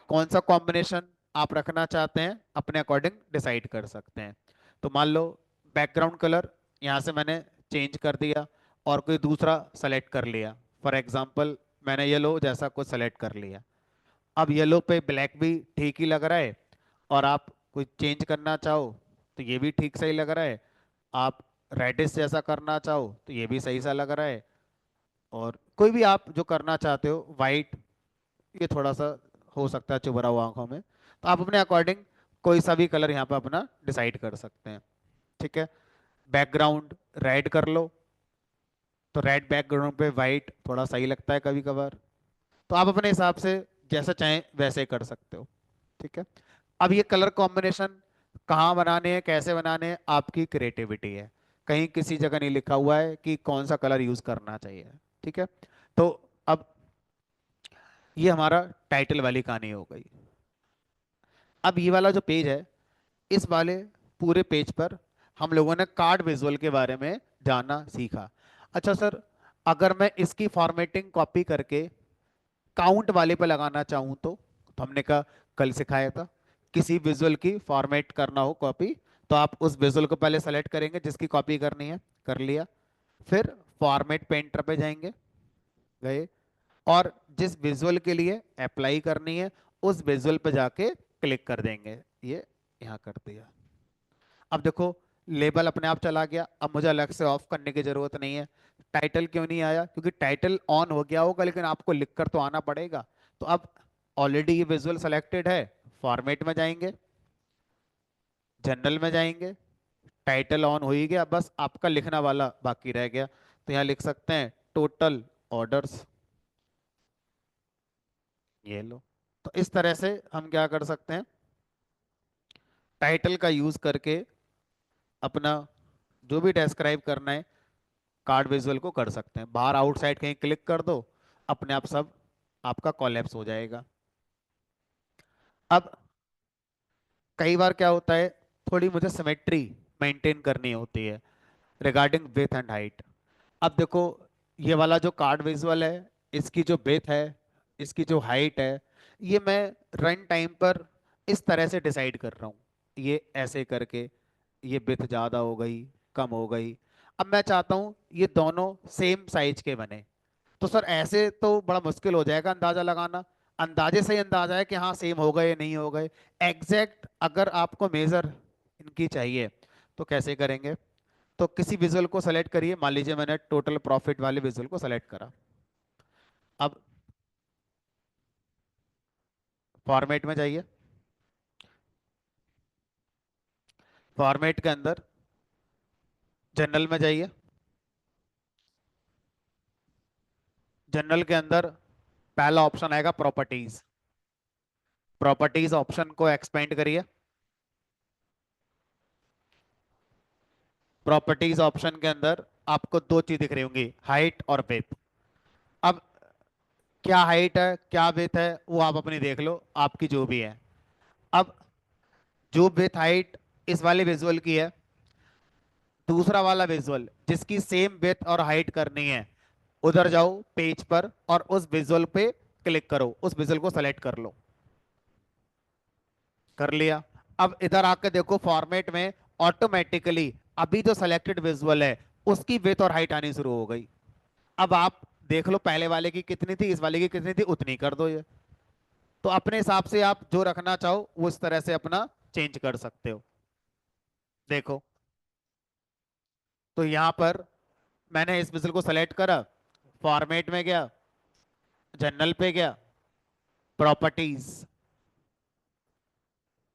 S1: कौन सा कॉम्बिनेशन आप रखना चाहते हैं अपने अकॉर्डिंग डिसाइड कर सकते हैं। तो मान लो बैकग्राउंड कलर यहाँ से मैंने चेंज कर दिया और कोई दूसरा सेलेक्ट कर लिया, फॉर एग्जांपल मैंने येलो जैसा कुछ सेलेक्ट कर लिया। अब येलो पे ब्लैक भी ठीक ही लग रहा है, और आप कोई चेंज करना चाहो तो ये भी ठीक सही लग रहा है। आप रेडिश जैसा करना चाहो तो ये भी सही सा लग रहा है, और कोई भी आप जो करना चाहते हो वाइट, ये थोड़ा सा हो सकता है चुभ रहा हो आंखों में, तो आप अपने अकॉर्डिंग कोई सा भी कलर यहाँ पे अपना डिसाइड कर सकते हैं। ठीक है, बैकग्राउंड रेड कर लो, तो रेड बैकग्राउंड पे वाइट थोड़ा सही लगता है कभी कभार, तो आप अपने हिसाब से जैसा चाहें वैसे कर सकते हो। ठीक है, अब ये कलर कॉम्बिनेशन कहाँ बनाने हैं कैसे बनाने हैं आपकी क्रिएटिविटी है, कहीं किसी जगह नहीं लिखा हुआ है कि कौन सा कलर यूज करना चाहिए। ठीक है, तो अब ये हमारा टाइटल वाली कहानी हो गई। अब ये वाला जो पेज है, इस वाले पूरे पेज पर हम लोगों ने कार्ड विजुअल के बारे में जानना सीखा। अच्छा सर, अगर मैं इसकी फॉर्मेटिंग कॉपी करके काउंट वाले पे लगाना चाहूँ तो हमने कहा कल सिखाया था, किसी विजुअल की फॉर्मेट करना हो कॉपी, तो आप उस विजुअल को पहले सेलेक्ट करेंगे जिसकी कॉपी करनी है, कर लिया। फिर फॉर्मेट पेंटर पे जाएंगे, गए, और जिस विजुअल के लिए अप्लाई करनी है उस विजुअल पे जाके क्लिक कर देंगे, ये यहाँ कर दिया। अब देखो लेबल अपने आप चला गया, अब मुझे अलग से ऑफ करने की जरूरत नहीं है। टाइटल क्यों नहीं आया, क्योंकि टाइटल ऑन हो गया होगा लेकिन आपको लिखकर तो आना पड़ेगा। तो अब ऑलरेडी ये विजुअल सेलेक्टेड है, फॉर्मेट में जाएंगे, जनरल में जाएंगे, टाइटल ऑन हो ही गया, बस आपका लिखना वाला बाकी रह गया। तो यहाँ लिख सकते हैं टोटल ऑर्डर्स, ये लो। तो इस तरह से हम क्या कर सकते हैं, टाइटल का यूज करके अपना जो भी डिस्क्राइब करना है कार्ड विजुअल को कर सकते हैं। बाहर आउटसाइड कहीं क्लिक कर दो, अपने आप सब आपका कोलैप्स हो जाएगा। अब कई बार क्या होता है, थोड़ी मुझे सिमेट्री मेंटेन करनी होती है रिगार्डिंग विथ एंड हाइट। अब देखो ये वाला जो कार्ड विजुअल है, इसकी जो विथ है, इसकी जो हाइट है, ये मैं रन टाइम पर इस तरह से डिसाइड कर रहा हूँ, ये ऐसे करके ये विथ ज़्यादा हो गई कम हो गई। अब मैं चाहता हूँ ये दोनों सेम साइज के बने, तो सर ऐसे तो बड़ा मुश्किल हो जाएगा अंदाजा लगाना। अंदाजे से ही अंदाजा है कि हाँ सेम हो गए नहीं हो गए। एग्जैक्ट अगर आपको मेजर इनकी चाहिए तो कैसे करेंगे, तो किसी विजुअल को सेलेक्ट करिए, मान लीजिए मैंने टोटल प्रॉफिट वाले विजुअल को सेलेक्ट करा। अब फॉर्मेट में जाइए। फॉर्मेट के अंदर जनरल में जाइए। जनरल के अंदर पहला ऑप्शन आएगा प्रॉपर्टीज। प्रॉपर्टीज ऑप्शन को एक्सपेंड करिए। प्रॉपर्टीज ऑप्शन के अंदर आपको दो चीज दिख रही होंगी, हाइट और विड्थ। अब क्या हाइट है क्या विड्थ है वो आप अपनी देख लो, आपकी जो भी है। अब जो विड्थ हाइट इस वाले विजुअल की है, दूसरा वाला विजुअल जिसकी सेम विड्थ और हाइट करनी है, उधर जाओ पेज पर और उस विजुअल पे क्लिक करो, उस विजुअल को सेलेक्ट कर लो। कर लिया। अब इधर आकर देखो फॉर्मेट में ऑटोमेटिकली अभी जो सेलेक्टेड विजुअल है उसकी विड्थ और हाइट आनी शुरू हो गई। अब आप देख लो पहले वाले की कितनी थी, इस वाले की कितनी थी, उतनी कर दो ये। तो अपने हिसाब से आप जो रखना चाहो वो इस तरह से अपना चेंज कर सकते हो। देखो, तो यहां पर मैंने इस विजुअल को सेलेक्ट करा, फॉर्मेट में गया, जनरल पे गया, प्रॉपर्टीज,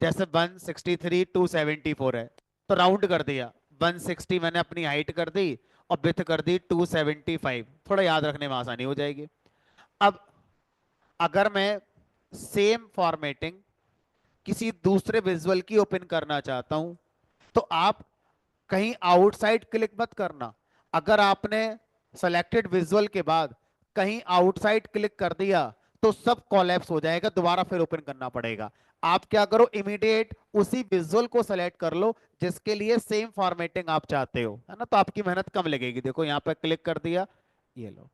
S1: जैसे 163 274 है तो राउंड कर दिया, 160 मैंने अपनी हाइट कर दी और विड्थ कर दी 275, थोड़ा याद रखने में आसानी हो जाएगी। अब अगर मैं सेम फॉर्मेटिंग किसी दूसरे विजुअल की ओपन करना चाहता हूं तो आप कहीं आउटसाइड क्लिक मत करना। अगर आपने सेलेक्टेड विजुअल के बाद कहीं आउटसाइड क्लिक कर दिया तो सब कोलैप्स हो जाएगा, दोबारा फिर ओपन करना पड़ेगा। आप क्या करो, इमीडिएट उसी विजुअल को सेलेक्ट कर लो जिसके लिए सेम फॉर्मेटिंग आप चाहते हो, है ना, तो आपकी मेहनत कम लगेगी। देखो यहां पर क्लिक कर दिया, ये लो,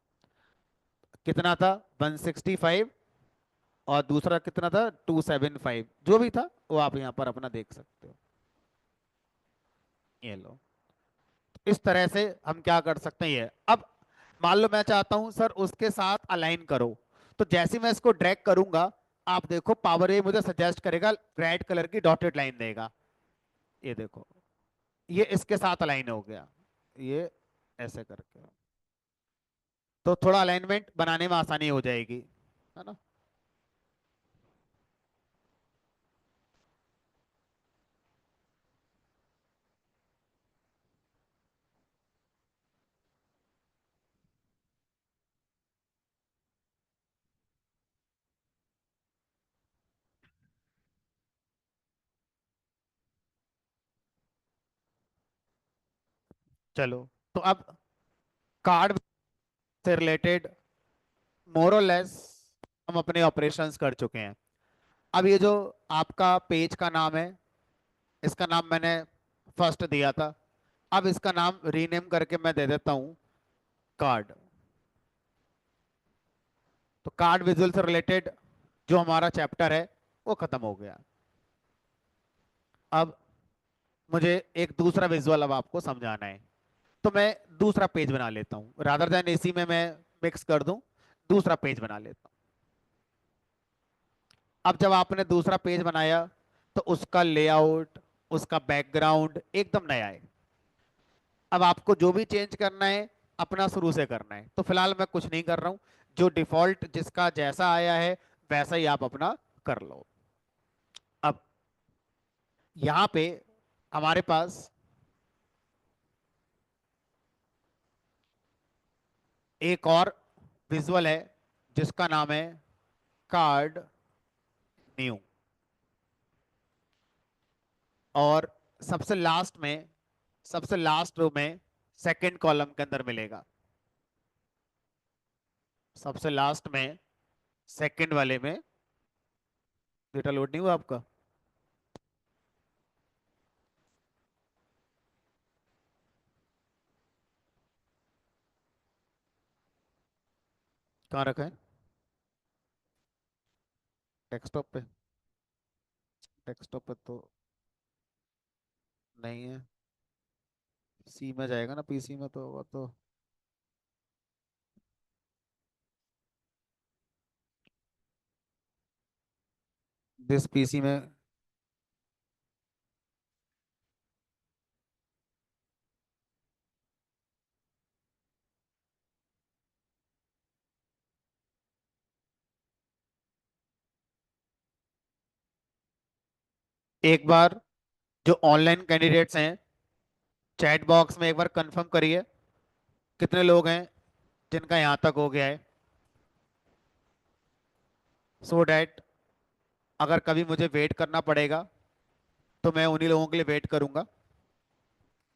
S1: कितना था 165 और दूसरा कितना था 275, जो भी था वो आप यहां पर अपना देख सकते हो। ये लो, इस तरह से हम क्या कर सकते हैं ये। अब मान लो मैं चाहता हूं सर उसके साथ अलाइन करो, तो जैसे मैं इसको ड्रैग करूंगा आप देखो पावर ए मुझे सजेस्ट करेगा, रेड कलर की डॉटेड लाइन देगा। ये देखो, ये इसके साथ अलाइन हो गया, ये ऐसे करके, तो थोड़ा अलाइनमेंट बनाने में आसानी हो जाएगी, है ना। चलो, तो अब कार्ड से रिलेटेड मोर और लेस हम अपने ऑपरेशंस कर चुके हैं। अब ये जो आपका पेज का नाम है, इसका नाम मैंने फर्स्ट दिया था, अब इसका नाम रीनेम करके मैं दे देता हूं कार्ड। तो कार्ड विजुअल से रिलेटेड जो हमारा चैप्टर है वो खत्म हो गया। अब मुझे एक दूसरा विजुअल अब आपको समझाना है, तो मैं दूसरा पेज बना लेता हूं, रादर देन इसी में मैं मिक्स कर दूं, दूसरा पेज बना लेता हूं। अब जब आपने दूसरा पेज बनाया तो उसका लेआउट, उसका बैकग्राउंड एकदम नया है। अब आपको जो भी चेंज करना है अपना शुरू से करना है, तो फिलहाल मैं कुछ नहीं कर रहा हूं, जो डिफॉल्ट जिसका जैसा आया है वैसा ही आप अपना कर लो। अब यहां पे हमारे पास एक और विजुअल है जिसका नाम है कार्ड न्यू, और सबसे लास्ट में, सबसे लास्ट रो में सेकंड कॉलम के अंदर मिलेगा, सबसे लास्ट में सेकंड वाले में। डेटा लोड नहीं हुआ आपका, कहाँ रखा है, डेस्कटॉप पे, डेस्कटॉप पे तो नहीं है, सी में जाएगा ना, पीसी में तो होगा तो। दिस पीसी में, एक बार जो ऑनलाइन कैंडिडेट्स हैं चैट बॉक्स में एक बार कंफर्म करिए कितने लोग हैं जिनका यहाँ तक हो गया है, सो डैट अगर कभी मुझे वेट करना पड़ेगा तो मैं उन्हीं लोगों के लिए वेट करूंगा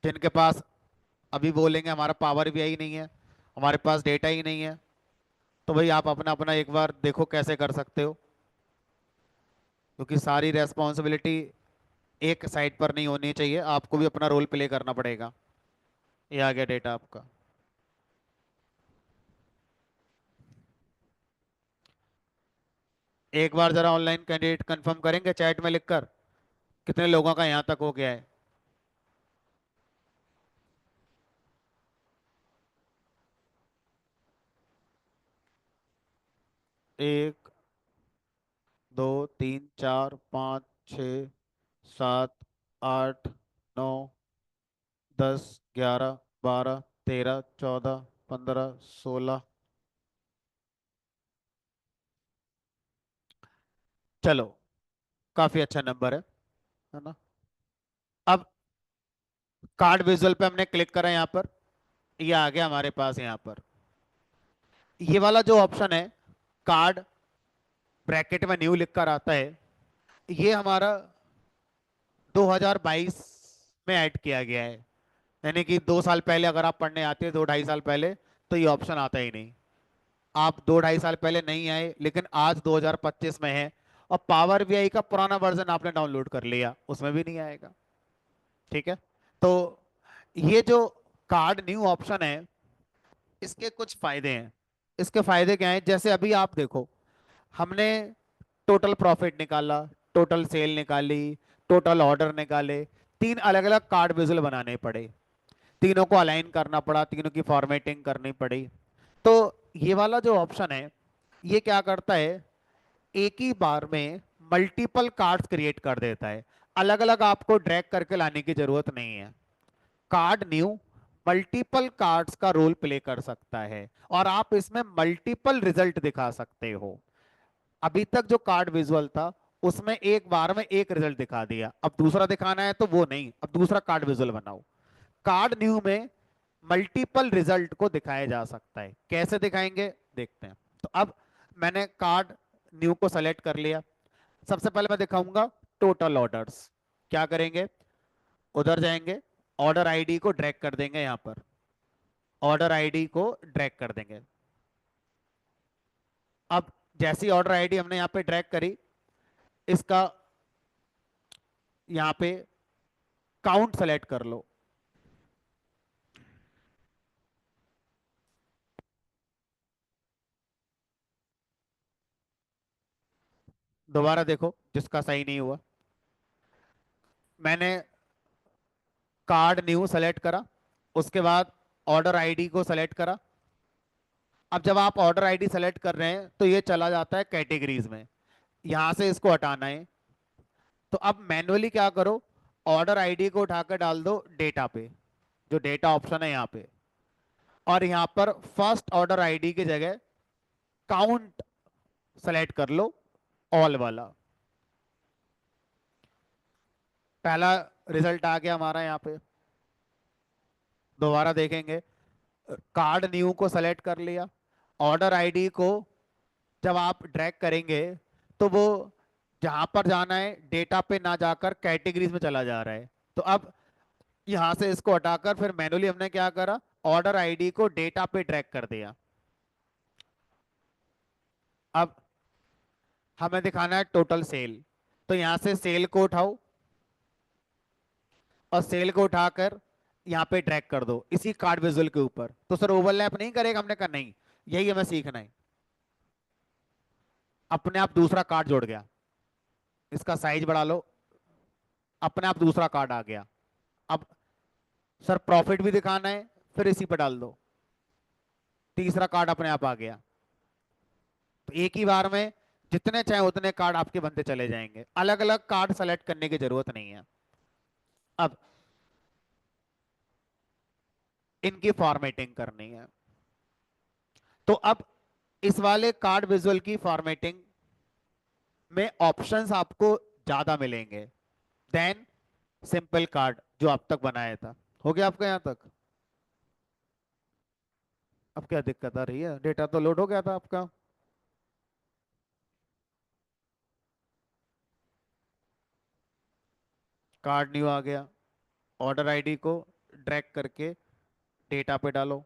S1: जिनके पास अभी बोलेंगे हमारा पावर भी ही नहीं है, हमारे पास डेटा ही नहीं है। तो भाई आप अपना अपना एक बार देखो कैसे कर सकते हो, क्योंकि सारी रेस्पॉन्सिबिलिटी एक साइड पर नहीं होनी चाहिए, आपको भी अपना रोल प्ले करना पड़ेगा। ये आ गया डेटा आपका। एक बार जरा ऑनलाइन कैंडिडेट कंफर्म करेंगे चैट में लिखकर कितने लोगों का यहाँ तक हो गया है। 1 2 3 4 5 6 7 8 9 10 11 12 13 14 15 16। चलो, काफी अच्छा नंबर है ना। अब कार्ड विजुअल पे हमने क्लिक करा यहाँ पर, ये आ गया हमारे पास यहाँ पर। ये वाला जो ऑप्शन है कार्ड ब्रैकेट में न्यू लिख कर आता है, ये हमारा 2022 में ऐड किया गया है। यानी कि 2 साल पहले अगर आप पढ़ने आते हैं, 2 ढाई साल पहले, तो ये ऑप्शन आता ही नहीं। आप 2 ढाई साल पहले नहीं आए लेकिन आज 2025 में है और पावर बीआई का पुराना वर्जन आपने डाउनलोड कर लिया, उसमें भी नहीं आएगा। ठीक है। तो ये जो कार्ड न्यू ऑप्शन है इसके कुछ फायदे हैं। इसके फायदे क्या हैं, जैसे अभी आप देखो, हमने टोटल प्रॉफिट निकाला, टोटल सेल निकाली, टोटल ऑर्डर निकाले, 3 अलग अलग कार्ड विजुअल बनाने पड़े, तीनों को अलाइन करना पड़ा, तीनों की फॉर्मेटिंग करनी पड़ी। तो ये वाला जो ऑप्शन है ये क्या करता है, एक ही बार में मल्टीपल कार्ड्स क्रिएट कर देता है, अलग अलग आपको ड्रैग करके लाने की जरूरत नहीं है। कार्ड न्यू मल्टीपल कार्ड्स का रोल प्ले कर सकता है और आप इसमें मल्टीपल रिजल्ट दिखा सकते हो। अभी तक जो कार्ड विजुअल था उसमें एक बार में एक रिजल्ट दिखा दिया, अब दूसरा दिखाना है तो वो नहीं, अब दूसरा कार्ड विजुअल बनाओ। कार्ड न्यू में मल्टीपल रिजल्ट को दिखाया जा सकता है। कैसे दिखाएंगे देखते हैं। तो अब मैंने कार्ड न्यू को सेलेक्ट कर लिया। सबसे पहले मैं दिखाऊंगा टोटल ऑर्डर्स। क्या करेंगे, उधर जाएंगे, ऑर्डर आईडी को ड्रैग कर देंगे, यहां पर ऑर्डर आईडी को ड्रैग कर देंगे। अब जैसी ऑर्डर आईडी हमने यहां पे ड्रैग करी, इसका यहां पे काउंट सेलेक्ट कर लो। दोबारा देखो जिसका सही नहीं हुआ। मैंने कार्ड न्यू सेलेक्ट करा, उसके बाद ऑर्डर आईडी को सेलेक्ट करा। अब जब आप ऑर्डर आईडी सेलेक्ट कर रहे हैं तो ये चला जाता है कैटेगरीज में, यहां से इसको हटाना है। तो अब मैन्युअली क्या करो, ऑर्डर आईडी को उठाकर डाल दो डेटा पे, जो डेटा ऑप्शन है यहाँ पे, और यहाँ पर फर्स्ट ऑर्डर आईडी की जगह काउंट सेलेक्ट कर लो, ऑल वाला। पहला रिजल्ट आ गया हमारा यहाँ पे। दोबारा देखेंगे, कार्ड न्यू को सेलेक्ट कर लिया, ऑर्डर आईडी को जब आप ड्रैग करेंगे तो वो जहां पर जाना है डेटा पे ना जाकर कैटेगरीज में चला जा रहा है। तो अब यहां से इसको हटाकर फिर मैनुअली हमने क्या करा, ऑर्डर आईडी को डेटा पे ड्रैग कर दिया। अब हमें दिखाना है टोटल सेल, तो यहां से सेल को उठाओ और सेल को उठाकर यहाँ पे ड्रैग कर दो इसी कार्ड विजुअल के ऊपर। तो सर ओवरलैप नहीं करेगा, हमने कहा नहीं, यही हमें सीखना है। अपने आप दूसरा कार्ड जोड़ गया, इसका साइज बढ़ा लो, अपने आप दूसरा कार्ड आ गया। अब सर प्रॉफिट भी दिखाना है, फिर इसी पे डाल दो, तीसरा कार्ड अपने आप आ गया। तो एक ही बार में जितने चाहे उतने कार्ड आपके बनते चले जाएंगे, अलग अलग कार्ड सेलेक्ट करने की जरूरत नहीं है। अब इनकी फॉर्मेटिंग करनी है, तो अब इस वाले कार्ड विजुअल की फॉर्मेटिंग में ऑप्शंस आपको ज्यादा मिलेंगे। देन सिंपल कार्ड जो आप तक बनाया था। हो गया आपका यहाँ तक? अब क्या दिक्कत आ रही है? डेटा तो लोड हो गया था आपका। कार्ड न्यू आ गया। ऑर्डर आईडी को ड्रैग करके डेटा पे डालो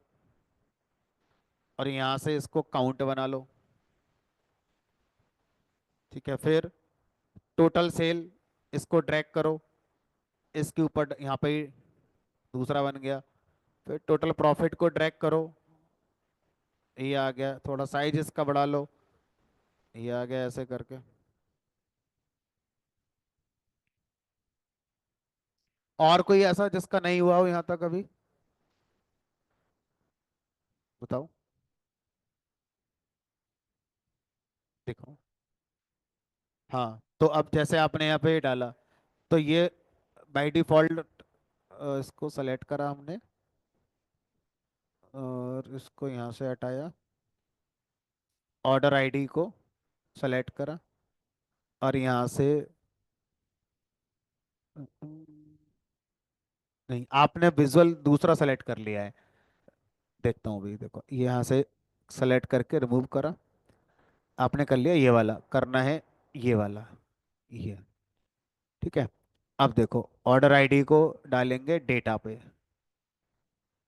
S1: और यहाँ से इसको काउंट बना लो। ठीक है, फिर टोटल सेल, इसको ड्रैग करो, इसके ऊपर यहाँ पे ही दूसरा बन गया। फिर टोटल प्रॉफिट को ड्रैग करो, ये आ गया। थोड़ा साइज इसका बढ़ा लो, ये आ गया ऐसे करके। और कोई ऐसा जिसका नहीं हुआ हो यहाँ तक अभी? बताओ। देखो, हाँ तो अब जैसे आपने यहाँ पे डाला, तो ये बाय डिफॉल्ट इसको सेलेक्ट करा हमने और इसको यहाँ से हटाया, ऑर्डर आईडी को सेलेक्ट करा और यहाँ से नहीं, आपने विजुअल दूसरा सेलेक्ट कर लिया है। देखता हूँ अभी, देखो ये यहाँ से सेलेक्ट करके रिमूव करा, आपने कर लिया। ये वाला करना है, ये वाला, ये। ठीक है, अब देखो ऑर्डर आईडी को डालेंगे डेटा पे।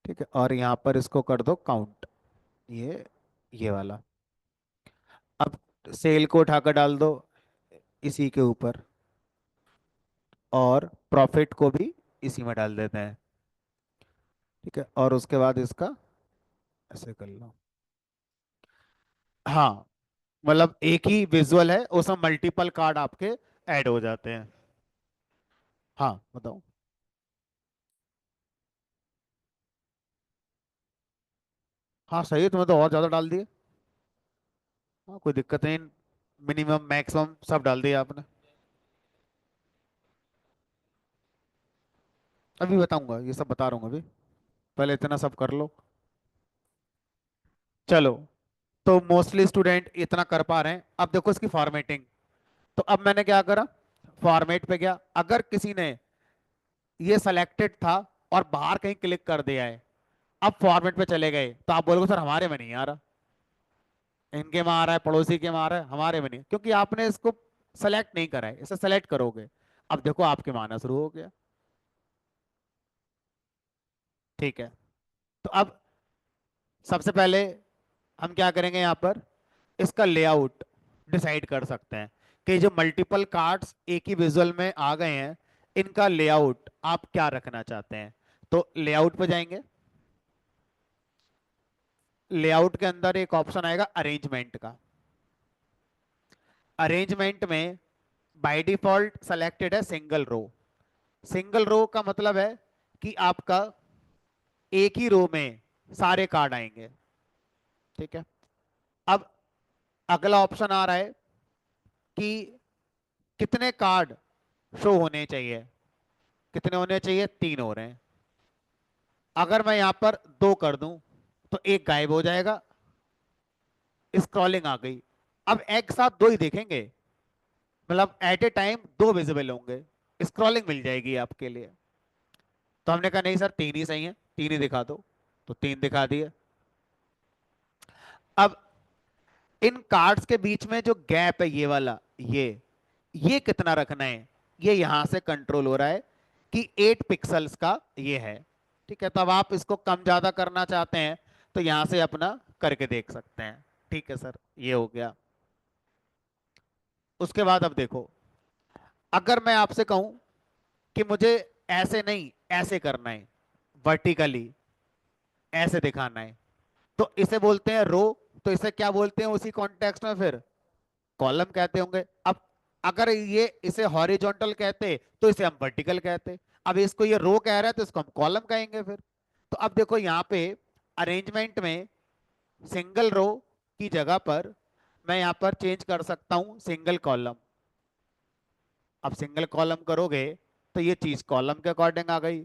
S1: ठीक है, और यहाँ पर इसको कर दो काउंट, ये वाला। अब सेल को उठाकर डाल दो इसी के ऊपर, और प्रॉफिट को भी इसी में डाल देते हैं। ठीक है, और उसके बाद इसका ऐसे कर लो। हाँ, मतलब एक ही विजुअल है, उसमें मल्टीपल कार्ड आपके ऐड हो जाते हैं। हाँ बताओ। हाँ सही है, तुम्हें तो और ज्यादा डाल दिए। हाँ कोई दिक्कत नहीं, मिनिमम मैक्सिमम सब डाल दिया आपने। अभी बताऊंगा, ये सब बता रहा हूँ अभी, पहले इतना सब कर लो। चलो, तो मोस्टली स्टूडेंट इतना कर पा रहे हैं। अब देखो इसकी फॉर्मेटिंग। तो अब मैंने क्या करा, फॉर्मेट पे गया। अगर किसी ने ये सेलेक्टेड था और बाहर कहीं क्लिक कर दिया है, अब फॉर्मेट पे चले गए, तो आप बोलोगे सर हमारे में नहीं आ रहा, इनके में आ रहा है, पड़ोसी के में आ रहा है, हमारे में नहीं, क्योंकि आपने इसको सेलेक्ट नहीं करा है। इसे सेलेक्ट करोगे, अब देखो आपके में आना शुरू हो गया। ठीक है, तो अब सबसे पहले हम क्या करेंगे, यहाँ पर इसका लेआउट डिसाइड कर सकते हैं कि जो मल्टीपल कार्ड्स एक ही विजुअल में आ गए हैं, इनका लेआउट आप क्या रखना चाहते हैं। तो लेआउट पे जाएंगे, लेआउट के अंदर एक ऑप्शन आएगा अरेंजमेंट का। अरेंजमेंट में बाय डिफॉल्ट सेलेक्टेड है सिंगल रो। सिंगल रो का मतलब है कि आपका एक ही रो में सारे कार्ड आएंगे। ठीक है, अब अगला ऑप्शन आ रहा है कि कितने कार्ड शो होने चाहिए। कितने होने चाहिए? 3 हो रहे हैं। अगर मैं यहां पर 2 कर दूं तो एक गायब हो जाएगा, स्क्रॉलिंग आ गई। अब एक साथ 2 ही देखेंगे, मतलब एट ए टाइम 2 विजिबल होंगे, स्क्रॉलिंग मिल जाएगी आपके लिए। तो हमने कहा नहीं सर 3 ही सही है, 3 ही दिखा दो, तो 3 दिखा दिए। अब इन कार्ड्स के बीच में जो गैप है, ये वाला, ये कितना रखना है, ये यहां से कंट्रोल हो रहा है कि 8 पिक्सल्स का ये है। ठीक है, तब आप इसको कम ज्यादा करना चाहते हैं तो यहां से अपना करके देख सकते हैं। ठीक है सर, ये हो गया। उसके बाद अब देखो, अगर मैं आपसे कहूं कि मुझे ऐसे नहीं ऐसे करना है, वर्टिकली ऐसे दिखाना है, तो इसे बोलते हैं रो। तो इसे क्या बोलते हैं उसी कॉन्टेक्स्ट में? फिर कॉलम कहते होंगे। अब अगर ये इसे हॉरिजॉन्टल कहते तो इसे हम वर्टिकल कहते। अब इसको ये रो कह रहा है तो इसको हम कॉलम कहेंगे फिर। तो अब देखो यहाँ पे अरेंजमेंट में सिंगल रो की जगह पर मैं यहाँ पर चेंज कर सकता हूँ सिंगल कॉलम। अब सिंगल कॉलम करोगे तो ये चीज कॉलम के अकॉर्डिंग आ गई।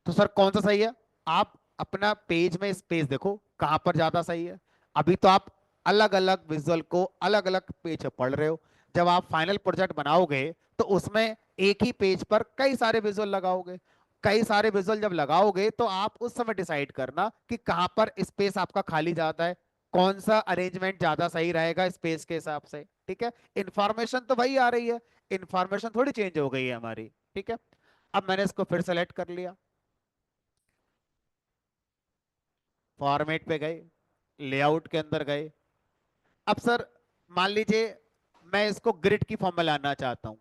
S1: तो सर कौन सा सही है? आप अपना पेज में स्पेस देखो कहां पर ज्यादा सही है। अभी तो आप अलग अलग विजुअल को अलग अलग पेज पर पढ़ रहे हो। जब आप फाइनल प्रोजेक्ट बनाओगे तो उसमें एक ही पेज पर कई सारे विजुअल लगाओगे। कई सारे विजुअल जब लगाओगे तो आप उस समय डिसाइड करना कि कहां पर स्पेस आपका खाली जाता है, कौन सा अरेंजमेंट ज्यादा सही रहेगा स्पेस के हिसाब से। ठीक है, इंफॉर्मेशन तो वही आ रही है, इंफॉर्मेशन थोड़ी चेंज हो गई है हमारी। ठीक है, अब मैंने इसको फिर सेलेक्ट कर लिया, फॉर्मेट पे गए, लेआउट के अंदर गए। अब सर मान लीजिए मैं इसको ग्रिड की फॉर्म में लाना चाहता हूं।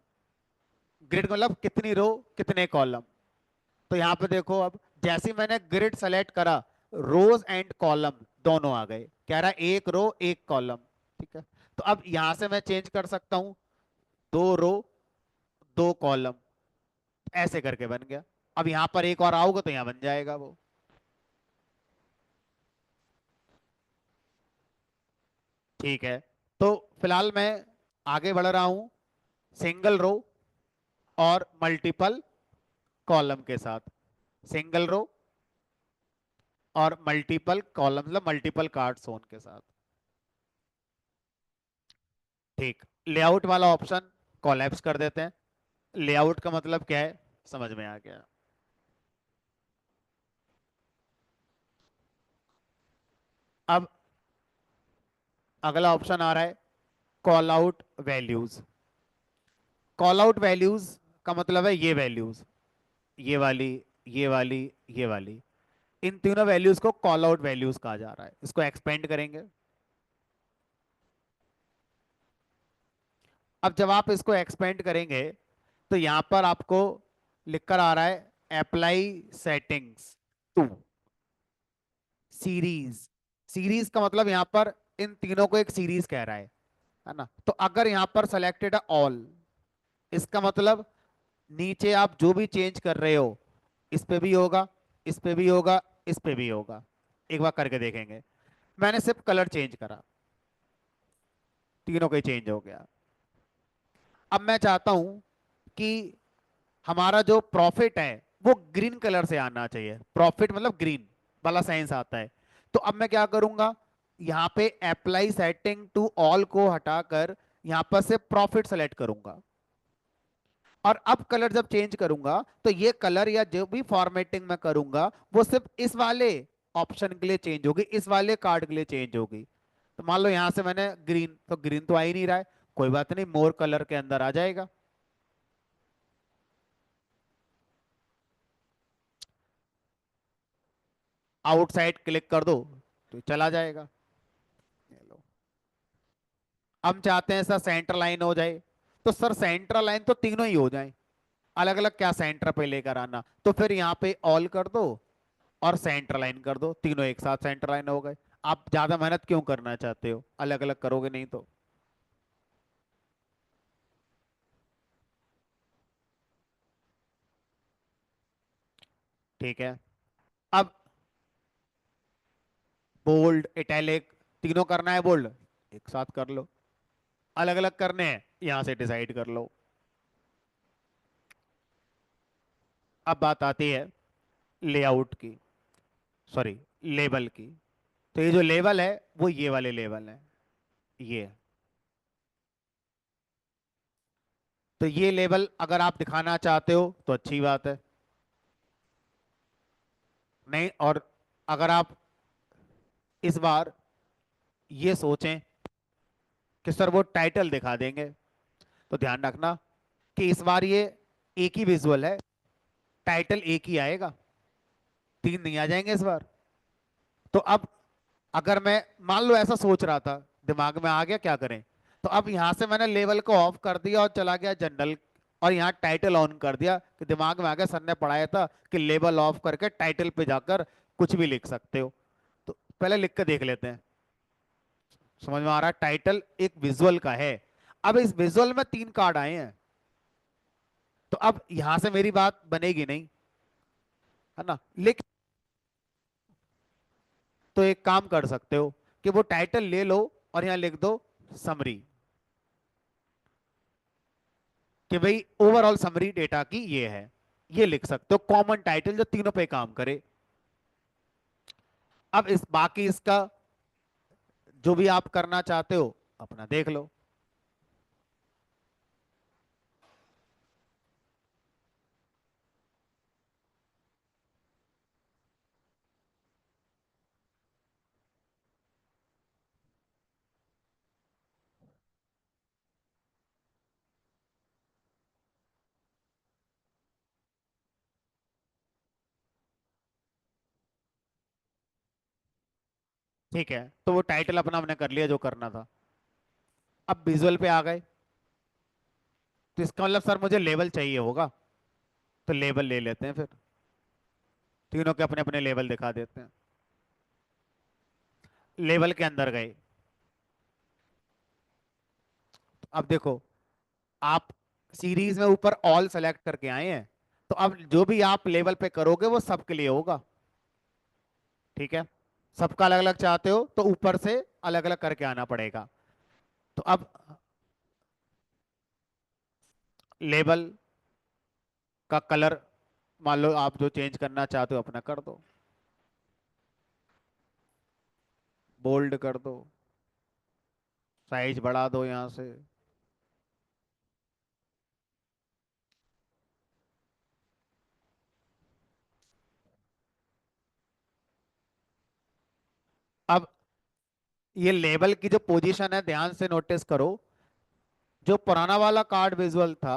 S1: ग्रिड मतलब कितनी रो कितने कॉलम। तो यहां पे देखो, अब जैसे ही मैंने ग्रिड सेलेक्ट करा, रोज एंड कॉलम दोनों आ गए, कह रहा है एक रो एक कॉलम। ठीक है, तो अब यहां से मैं चेंज कर सकता हूं, दो रो दो कॉलम, ऐसे करके बन गया। अब यहां पर एक और आओगे तो यहां बन जाएगा वो। ठीक है, तो फिलहाल मैं आगे बढ़ रहा हूं सिंगल रो और मल्टीपल कॉलम के साथ। सिंगल रो और मल्टीपल कॉलम मतलब मल्टीपल कार्ड्स के साथ। ठीक, लेआउट वाला ऑप्शन कोलैप्स कर देते हैं। लेआउट का मतलब क्या है, समझ में आ गया। अब अगला ऑप्शन आ रहा है call out values. Call out values का मतलब है ये वैल्यूज, ये वाली, ये वाली, ये वाली, इन तीनों वैल्यूज को कॉल आउट वैल्यूज कहा जा रहा है। इसको एक्सपेंड करेंगे। अब जब आप इसको एक्सपेंड करेंगे तो यहां पर आपको लिखकर आ रहा है apply settings to series. Series का मतलब यहां पर इन तीनों को एक सीरीज कह रहा है ना। तो अगर यहां पर सेलेक्टेड है ऑल, इसका मतलब नीचे आप जो भी चेंज कर रहे हो इस पे भी होगा, इस पे भी होगा, इस पे भी होगा। एक बार करके देखेंगे। मैंने सिर्फ कलर चेंज करा, तीनों का चेंज हो गया। अब मैं चाहता हूं कि हमारा जो प्रॉफिट है वो ग्रीन कलर से आना चाहिए। प्रॉफिट मतलब ग्रीन वाला साइंस आता है। तो अब मैं क्या करूंगा, यहां पे अप्लाई सेटिंग टू ऑल को हटाकर यहां पर से प्रॉफिट सेलेक्ट करूंगा। और अब कलर जब चेंज करूंगा तो ये कलर या जो भी फॉर्मेटिंग मैं करूंगा वो सिर्फ इस वाले ऑप्शन के लिए चेंज होगी, इस वाले कार्ड के लिए चेंज होगी। तो मान लो यहां से मैंने ग्रीन, तो ग्रीन तो आ ही नहीं रहा है, कोई बात नहीं, मोर कलर के अंदर आ जाएगा। आउटसाइड क्लिक कर दो तो चला जाएगा। ये लो। हम चाहते हैं सर सेंटर लाइन हो जाए, तो सर सेंटर लाइन तो तीनों ही हो जाए, अलग अलग क्या सेंटर पे लेकर आना। तो फिर यहाँ पे ऑल कर दो और सेंटर लाइन कर दो, तीनों एक साथ सेंटर लाइन हो गए। आप ज्यादा मेहनत क्यों करना चाहते हो, अलग अलग करोगे नहीं तो। ठीक है, अब बोल्ड इटैलिक तीनों करना है, बोल्ड एक साथ कर लो, अलग अलग करने हैं यहां से डिसाइड कर लो। अब बात आती है लेआउट की, सॉरी लेबल की। तो ये जो लेवल है वो ये वाले लेवल है, ये। तो ये लेवल अगर आप दिखाना चाहते हो तो अच्छी बात है, नहीं और अगर आप इस बार ये सोचें कि सर वो टाइटल दिखा देंगे, तो ध्यान रखना कि इस बार ये एक ही विजुअल है, टाइटल एक ही आएगा, तीन नहीं आ जाएंगे इस बार। तो अब अगर मैं मान लो ऐसा सोच रहा था, दिमाग में आ गया क्या करें, तो अब यहां से मैंने लेवल को ऑफ कर दिया और चला गया जनरल, और यहाँ टाइटल ऑन कर दिया कि दिमाग में आ गया, सर ने पढ़ाया था कि लेवल ऑफ करके टाइटल पे जाकर कुछ भी लिख सकते हो। तो पहले लिख के देख लेते हैं, समझ में आ रहा है टाइटल एक विजुअल का है। अब इस विजुअल में तीन कार्ड आए हैं, तो अब यहां से मेरी बात बनेगी नहीं, है ना। लिख, तो एक काम कर सकते हो कि वो टाइटल ले लो और यहां लिख दो समरी, कि भाई ओवरऑल समरी डेटा की ये है। ये लिख सकते हो कॉमन टाइटल जो तीनों पे काम करे। अब इस बाकी इसका जो भी आप करना चाहते हो अपना देख लो। ठीक है, तो वो टाइटल अपना हमने कर लिया जो करना था। अब विजुअल पे आ गए, तो इसका मतलब सर मुझे लेवल चाहिए होगा, तो लेवल ले लेते हैं फिर। तीनों के अपने अपने लेवल दिखा देते हैं। लेवल के अंदर गए। अब देखो, आप सीरीज में ऊपर ऑल सेलेक्ट करके आए हैं, तो अब जो भी आप लेवल पे करोगे वो सबके लिए होगा। ठीक है, सबका अलग अलग चाहते हो तो ऊपर से अलग अलग करके आना पड़ेगा। तो अब लेबल का कलर मान लो आप जो चेंज करना चाहते हो अपना कर दो, बोल्ड कर दो, साइज बढ़ा दो यहां से। अब ये लेबल की जो पोजीशन है ध्यान से नोटिस करो। जो पुराना वाला कार्ड विजुअल था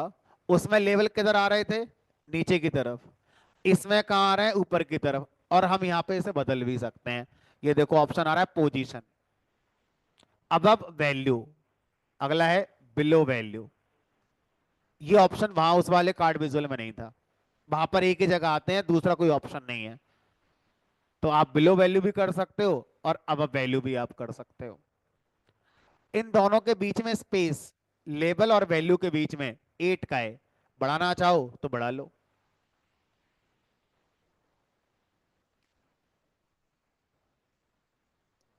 S1: उसमें लेबल किधर आ रहे थे, नीचे की तरफ। इसमें कहाँ आ रहा है, ऊपर की तरफ। और हम यहाँ पे इसे बदल भी सकते हैं। ये देखो ऑप्शन आ रहा है पोजीशन। अब वैल्यू, अगला है बिलो वैल्यू। ये ऑप्शन वहां उस वाले कार्ड विजुअल में नहीं था। वहां पर एक ही जगह आते हैं, दूसरा कोई ऑप्शन नहीं है। तो आप बिलो वैल्यू भी कर सकते हो और अब वैल्यू भी आप कर सकते हो। इन दोनों के बीच में स्पेस, लेबल और वैल्यू के बीच में 8 का है। बढ़ाना चाहो तो बढ़ा लो।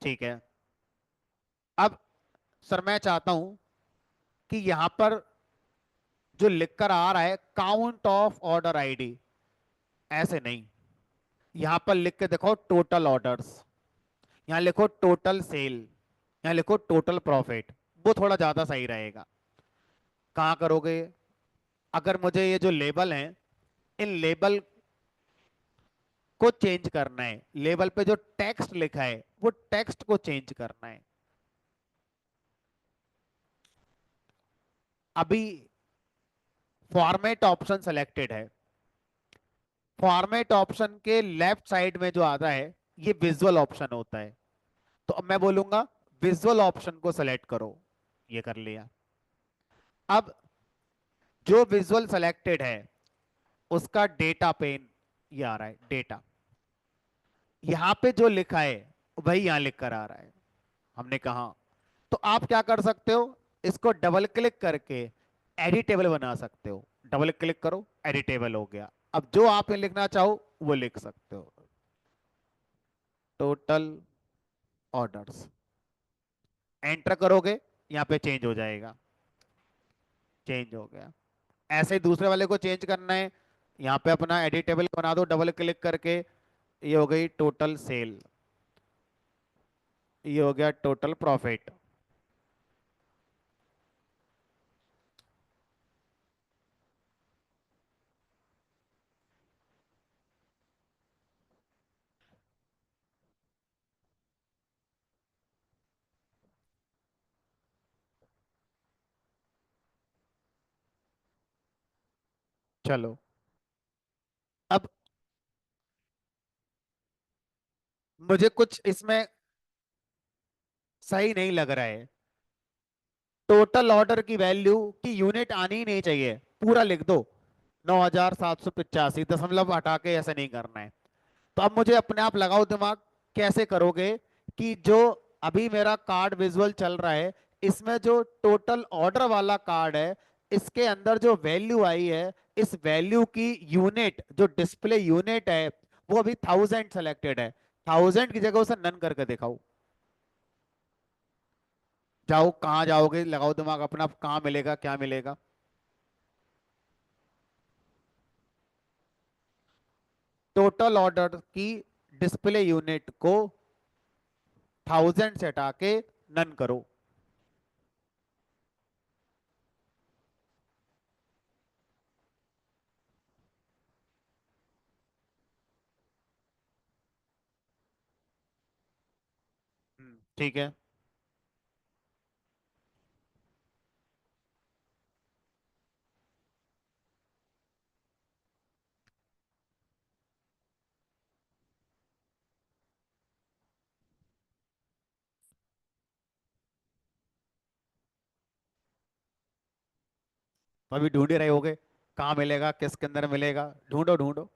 S1: ठीक है। अब सर मैं चाहता हूं कि यहां पर जो लिखकर आ रहा है काउंट ऑफ ऑर्डर आईडी, ऐसे नहीं। यहां पर लिख के देखो टोटल ऑर्डर्स, यहां लिखो टोटल सेल, यहां लिखो टोटल प्रॉफिट। वो थोड़ा ज्यादा सही रहेगा। कहाँ करोगे, अगर मुझे ये जो लेबल हैं इन लेबल को चेंज करना है, लेबल पे जो टेक्स्ट लिखा है वो टेक्स्ट को चेंज करना है। अभी फॉर्मेट ऑप्शन सेलेक्टेड है। फॉर्मेट ऑप्शन के लेफ्ट साइड में जो आता है ये विजुअल ऑप्शन होता है। तो अब मैं बोलूंगा विजुअल ऑप्शन को सेलेक्ट करो। ये कर लिया। अब जो विजुअल सेलेक्टेड है उसका डेटा पेन ये आ रहा है, डेटा। यहां पे जो लिखा है वही यहां लिख कर आ रहा है। हमने कहा, तो आप क्या कर सकते हो, इसको डबल क्लिक करके एडिटेबल बना सकते हो। डबल क्लिक करो, एडिटेबल हो गया। अब जो आप लिखना चाहो वो लिख सकते हो। टोटल ऑर्डर्स, एंटर करोगे यहाँ पे चेंज हो जाएगा। चेंज हो गया। ऐसे ही दूसरे वाले को चेंज करना है, यहाँ पे अपना एडिटेबल बना दो डबल क्लिक करके। ये हो गई टोटल सेल, ये हो गया टोटल प्रॉफिट। चलो, अब मुझे कुछ इसमें सही नहीं लग रहा है। टोटल ऑर्डर की वैल्यू की यूनिट आनी ही नहीं चाहिए, पूरा लिख दो 9785, दशमलव हटा के ऐसा नहीं करना है। तो अब मुझे अपने आप लगाओ दिमाग, कैसे करोगे कि जो अभी मेरा कार्ड विजुअल चल रहा है इसमें जो टोटल ऑर्डर वाला कार्ड है इसके अंदर जो वैल्यू आई है इस वैल्यू की यूनिट, जो डिस्प्ले यूनिट है वो अभी 1000 सेलेक्टेड है। 1000 की जगह उसे नन करके दिखाओ। जाओ, कहाँ जाओगे, लगाओ दिमाग अपना, कहाँ मिलेगा क्या मिलेगा। टोटल ऑर्डर की डिस्प्ले यूनिट को 1000 से हटा के नन करो। ठीक है। तो अभी ढूंढ ही रहे होगे कहाँ मिलेगा, किसके अंदर मिलेगा, ढूंढो ढूंढो।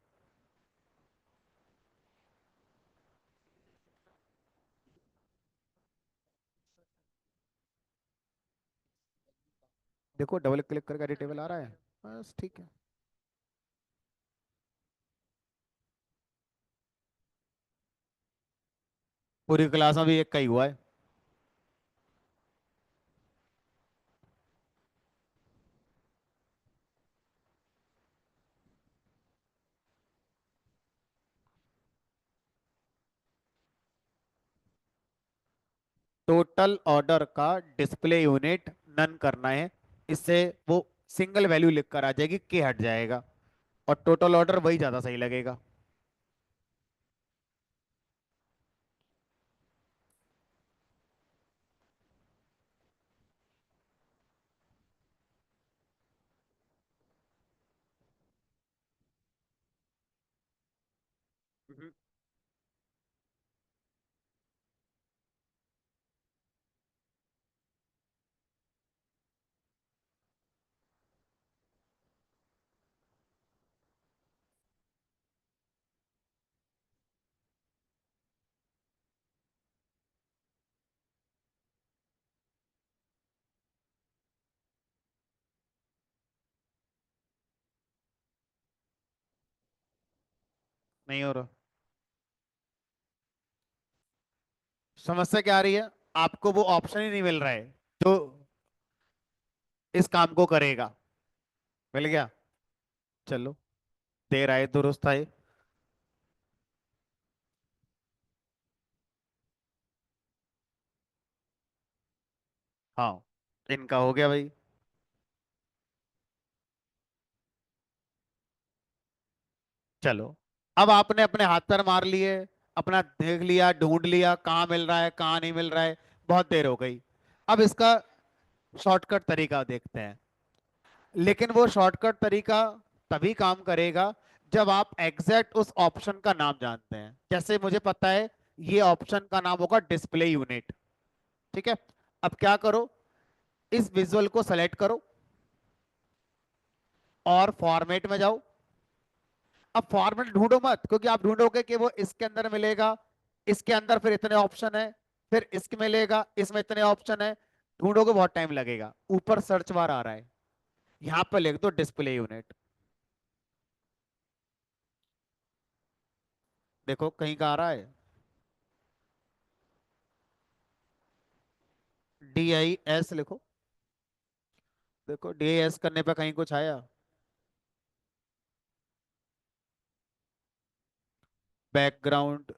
S1: देखो डबल क्लिक करके एडिट टेबल आ रहा है। बस ठीक है। पूरी क्लास में भी एक का ही हुआ है। टोटल ऑर्डर का डिस्प्ले यूनिट नन करना है। इससे वो सिंगल वैल्यू लिख कर आ जाएगी, के हट जाएगा, और टोटल ऑर्डर वही ज्यादा सही लगेगा। हम्म। नहीं हो रहा। समस्या क्या आ रही है? आपको वो ऑप्शन ही नहीं मिल रहा है जो इस काम को करेगा। मिल गया? चलो, देर आए दुरुस्त आए। हाँ, इनका हो गया भाई। चलो, अब आपने अपने हाथ पैर मार लिए, अपना देख लिया, ढूंढ लिया कहाँ मिल रहा है कहाँ नहीं मिल रहा है, बहुत देर हो गई। अब इसका शॉर्टकट तरीका देखते हैं। लेकिन वो शॉर्टकट तरीका तभी काम करेगा जब आप एग्जैक्ट उस ऑप्शन का नाम जानते हैं। जैसे मुझे पता है ये ऑप्शन का नाम होगा डिस्प्ले यूनिट। ठीक है। अब क्या करो, इस विजुअल को सेलेक्ट करो और फॉर्मेट में जाओ। अब फॉर्मेट ढूंढो मत, क्योंकि आप ढूंढोगे कि वो इसके अंदर मिलेगा, इसके अंदर फिर इतने ऑप्शन है, फिर इसके मिलेगा, इसमें इतने ऑप्शन है, ढूंढोगे बहुत टाइम लगेगा। ऊपर सर्च बार आ रहा है, यहाँ पर लिख दो डिस्प्ले यूनिट। देखो कहीं का आ रहा है। DIS लिखो। देखो DIS करने पे कहीं कुछ आया? बैकग्राउंड,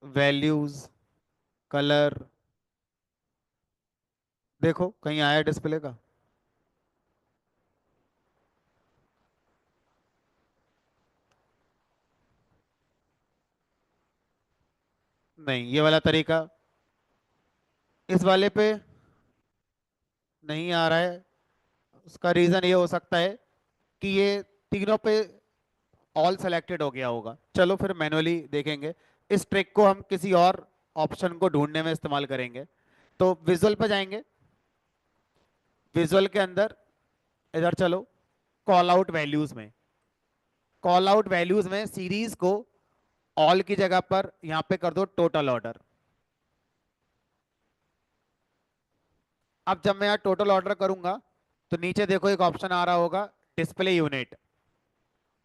S1: वैल्यूज, कलर, देखो कहीं आया डिस्प्ले का? नहीं, ये वाला तरीका इस वाले पे नहीं आ रहा है। उसका रीजन ये हो सकता है कि ये तीनों पे ऑल सेलेक्टेड हो गया होगा। चलो फिर मैनुअली देखेंगे। इस ट्रिक को हम किसी और ऑप्शन को ढूंढने में इस्तेमाल करेंगे। तो विजुअल पे जाएंगे। विजुअल के अंदर इधर चलो, कॉल आउट वैल्यूज में। कॉल आउट वैल्यूज में सीरीज को ऑल की जगह पर यहां पे कर दो टोटल ऑर्डर। अब जब मैं यहाँ टोटल ऑर्डर करूंगा तो नीचे देखो एक ऑप्शन आ रहा होगा, डिस्प्ले यूनिट।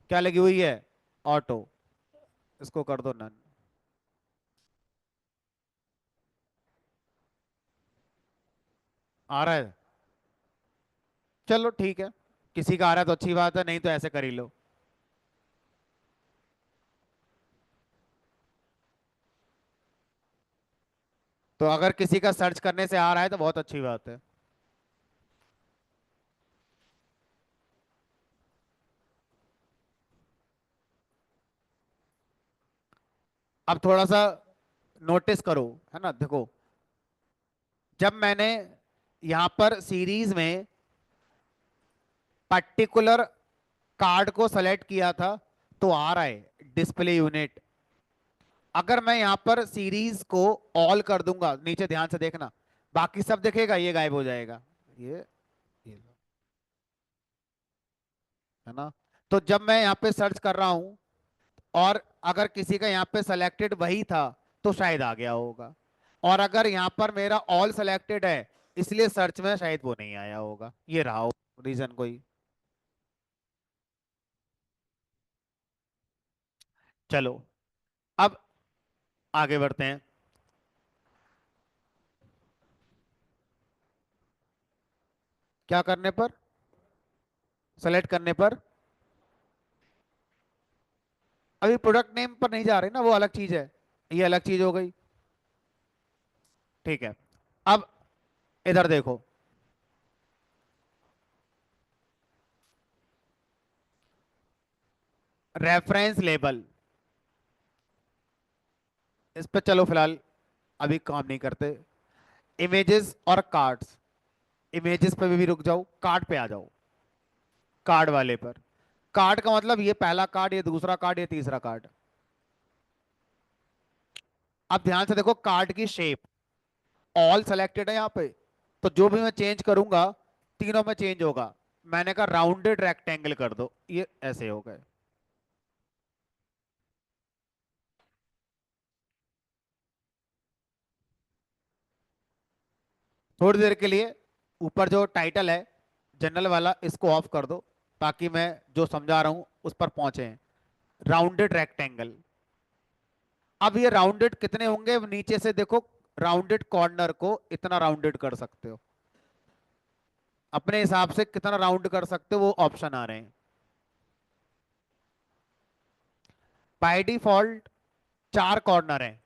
S1: क्या लगी हुई है? ऑटो। इसको कर दो नन। आ रहा है? चलो ठीक है, किसी का आ रहा है तो अच्छी बात है, नहीं तो ऐसे कर ही लो। तो अगर किसी का सर्च करने से आ रहा है तो बहुत अच्छी बात है। अब थोड़ा सा नोटिस करो, है ना, देखो जब मैंने यहां पर सीरीज में पर्टिकुलर कार्ड को सेलेक्ट किया था तो आ रहा है डिस्प्ले यूनिट। अगर मैं यहां पर सीरीज को ऑल कर दूंगा, नीचे ध्यान से देखना, बाकी सब दिखेगा, ये गायब हो जाएगा। ये है ना। तो जब मैं यहाँ पे सर्च कर रहा हूँ और अगर किसी का यहाँ पे सेलेक्टेड वही था तो शायद आ गया होगा, और अगर यहाँ पर मेरा ऑल सेलेक्टेड है इसलिए सर्च में शायद वो नहीं आया होगा, ये रहा रीजन कोई। चलो अब आगे बढ़ते हैं। क्या करने पर? सेलेक्ट करने पर? अभी प्रोडक्ट नेम पर नहीं जा रहे ना, वो अलग चीज है, ये अलग चीज हो गई। ठीक है, अब इधर देखो, रेफरेंस लेबल, इस पे चलो फिलहाल अभी काम नहीं करते। इमेजेस और कार्ड्स, इमेजेस पे भी रुक जाओ, कार्ड पे आ जाओ, कार्ड वाले पर। कार्ड का मतलब ये पहला कार्ड, ये दूसरा कार्ड, ये तीसरा कार्ड। अब ध्यान से देखो कार्ड की शेप, ऑल सेलेक्टेड है यहाँ पे, तो जो भी मैं चेंज करूंगा तीनों में चेंज होगा। मैंने कहा राउंडेड रेक्टेंगल कर दो, ये ऐसे हो गए। थोड़ी देर के लिए ऊपर जो टाइटल है जनरल वाला इसको ऑफ कर दो, ताकि मैं जो समझा रहा हूं उस पर पहुंचे। राउंडेड रेक्टेंगल, अब ये राउंडेड कितने होंगे नीचे से देखो, राउंडेड कॉर्नर को इतना राउंडेड कर सकते हो, अपने हिसाब से कितना राउंड कर सकते हो वो ऑप्शन आ रहे हैं। बाय डिफॉल्ट चार कॉर्नर हैं,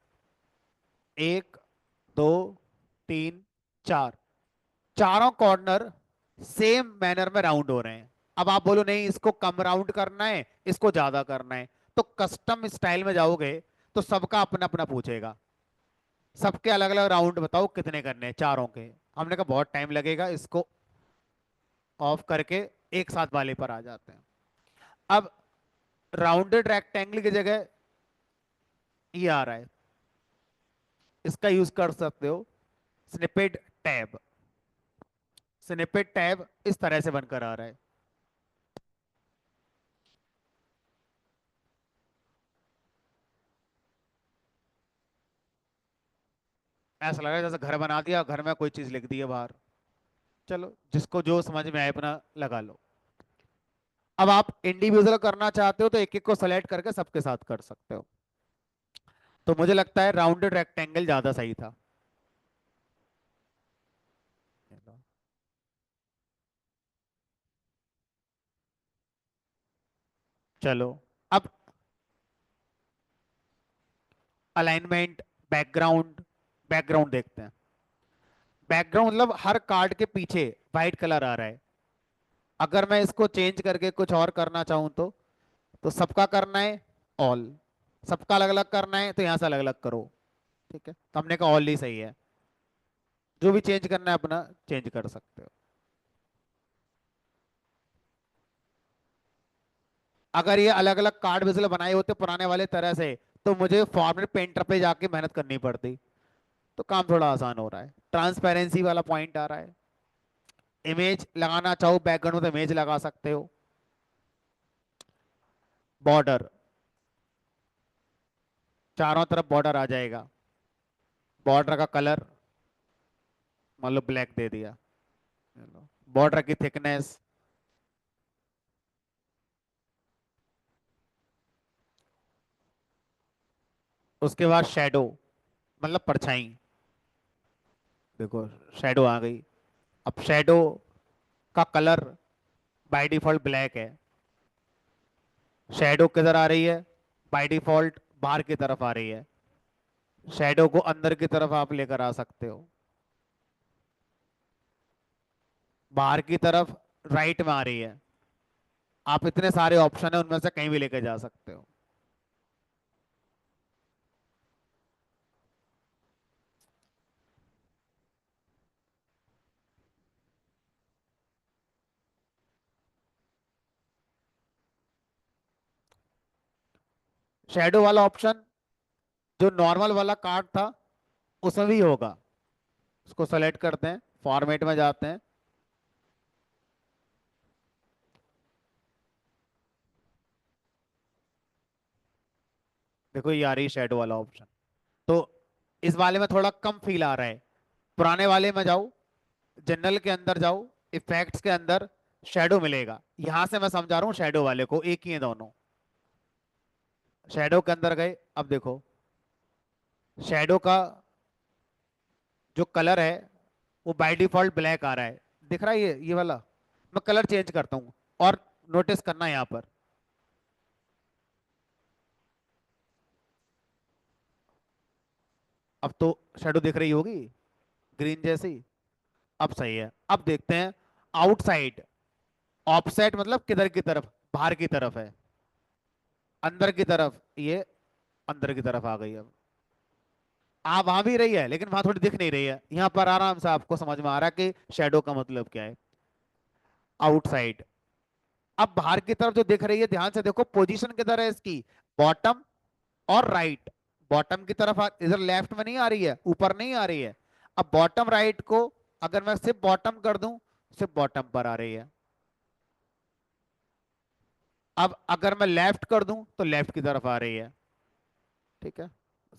S1: एक, दो, तीन, चार, चारों कॉर्नर सेम मैनर में राउंड हो रहे हैं। अब आप बोलो नहीं इसको कम राउंड करना है, इसको ज्यादा करना है, तो कस्टम स्टाइल में जाओगे तो सबका अपना अपना पूछेगा, सबके अलग अलग राउंड बताओ कितने करने हैं चारों के। हमने कहा बहुत टाइम लगेगा, इसको ऑफ करके एक साथ वाले पर आ जाते हैं। अब राउंडेड रेक्टेंगल की जगह ये आ रहा है, इसका यूज कर सकते हो, स्निपेट टैब। स्निपेट टैब इस तरह से बनकर आ रहा है। ऐसा लग रहा है जैसे घर बना दिया, घर में कोई चीज लिख दी है बाहर। चलो जिसको जो समझ में आए अपना लगा लो। अब आप इंडिविजुअल करना चाहते हो तो एक एक को सेलेक्ट करके सबके साथ कर सकते हो। तो मुझे लगता है राउंडेड रेक्टेंगल ज्यादा सही था। चलो अब अलाइनमेंट, बैकग्राउंड, बैकग्राउंड देखते हैं। बैकग्राउंड मतलब हर कार्ड के पीछे व्हाइट कलर आ रहा है। अगर मैं इसको चेंज करके कुछ और करना चाहूं तो सबका करना है ऑल, सबका अलग अलग करना है तो यहां से अलग अलग करो। ठीक है, तो हमने कहा ऑल ही सही है, जो भी चेंज करना है अपना चेंज कर सकते हो। अगर ये अलग अलग कार्ड विजुअल बनाए होते पुराने वाले तरह से तो मुझे फॉर्मेट पेंटर पे जाके मेहनत करनी पड़ती, तो काम थोड़ा आसान हो रहा है। ट्रांसपेरेंसी वाला पॉइंट आ रहा है। इमेज लगाना चाहो बैकग्राउंड में तो इमेज लगा सकते हो। बॉर्डर, चारों तरफ बॉर्डर आ जाएगा। बॉर्डर का कलर मान लो ब्लैक दे दिया। बॉर्डर की थिकनेस, उसके बाद शेडो मतलब परछाई, देखो शेडो आ गई। अब शेडो का कलर बाय डिफॉल्ट ब्लैक है। शेडो किधर आ रही है? बाय डिफॉल्ट बाहर की तरफ आ रही है। शेडो को अंदर की तरफ आप लेकर आ सकते हो, बाहर की तरफ राइट में आ रही है। आप इतने सारे ऑप्शन है उनमें से कहीं भी लेकर जा सकते हो। शेडो वाला ऑप्शन जो नॉर्मल वाला कार्ड था उसमें भी होगा। उसको सेलेक्ट करते हैं, फॉर्मेट में जाते हैं, देखो ये आ रही शेडो वाला ऑप्शन। तो इस वाले में थोड़ा कम फील आ रहा है। पुराने वाले में जाओ, जनरल के अंदर जाओ, इफेक्ट्स के अंदर शेडो मिलेगा। यहां से मैं समझा रहा हूँ शेडो वाले को, एक ही है दोनों। शेडो के अंदर गए, अब देखो शेडो का जो कलर है वो बाय डिफॉल्ट ब्लैक आ रहा है। दिख रहा है ये वाला। मैं कलर चेंज करता हूँ, और नोटिस करना यहाँ पर, अब तो शेडो दिख रही होगी ग्रीन जैसी। अब सही है। अब देखते हैं आउटसाइड। ऑफसेट मतलब किधर की तरफ, बाहर की तरफ है, अंदर की तरफ, ये अंदर की तरफ आ गई। अब वहां भी रही है लेकिन वहां थोड़ी दिख नहीं रही है, यहाँ पर आराम से आपको समझ में आ रहा है कि शेडो का मतलब क्या है। आउटसाइड। अब बाहर की तरफ जो दिख रही है, ध्यान से देखो पोजीशन किधर है इसकी, बॉटम और राइट। बॉटम की तरफ इधर लेफ्ट में नहीं आ रही है, ऊपर नहीं आ रही है। अब बॉटम राइट को अगर मैं सिर्फ बॉटम कर दूं, सिर्फ बॉटम पर आ रही है। अब अगर मैं लेफ्ट कर दूं तो लेफ्ट की तरफ आ रही है। ठीक है,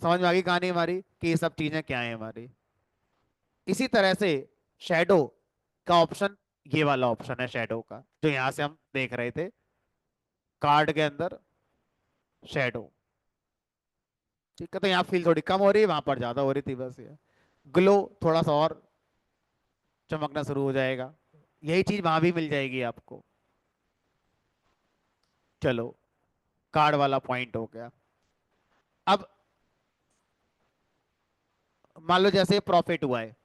S1: समझ में आ गई कहानी हमारी कि ये सब चीजें क्या है हमारी। इसी तरह से शेडो का ऑप्शन, ये वाला ऑप्शन है शेडो का जो यहां से हम देख रहे थे कार्ड के अंदर, शेडो। ठीक है, तो यहाँ फील थोड़ी कम हो रही है, वहां पर ज्यादा हो रही थी बस ये। ग्लो थोड़ा सा और चमकना शुरू हो जाएगा। यही चीज वहां भी मिल जाएगी आपको। चलो, कार्ड वाला पॉइंट हो गया। अब मान लो जैसे प्रॉफिट हुआ है,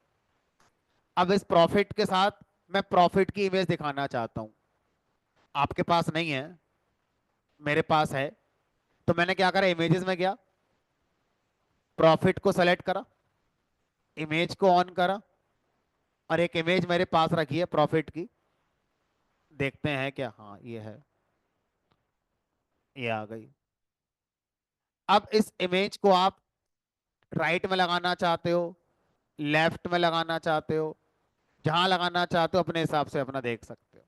S1: अब इस प्रॉफिट के साथ मैं प्रॉफिट की इमेज दिखाना चाहता हूं। आपके पास नहीं है, मेरे पास है। तो मैंने क्या करा, इमेजेस में गया, प्रॉफिट को सेलेक्ट करा, इमेज को ऑन करा, और एक इमेज मेरे पास रखी है प्रॉफिट की। देखते हैं क्या, हाँ ये है, ये आ गई। अब इस इमेज को आप राइट में लगाना चाहते हो, लेफ्ट में लगाना चाहते हो, जहां लगाना चाहते हो अपने हिसाब से अपना देख सकते हो।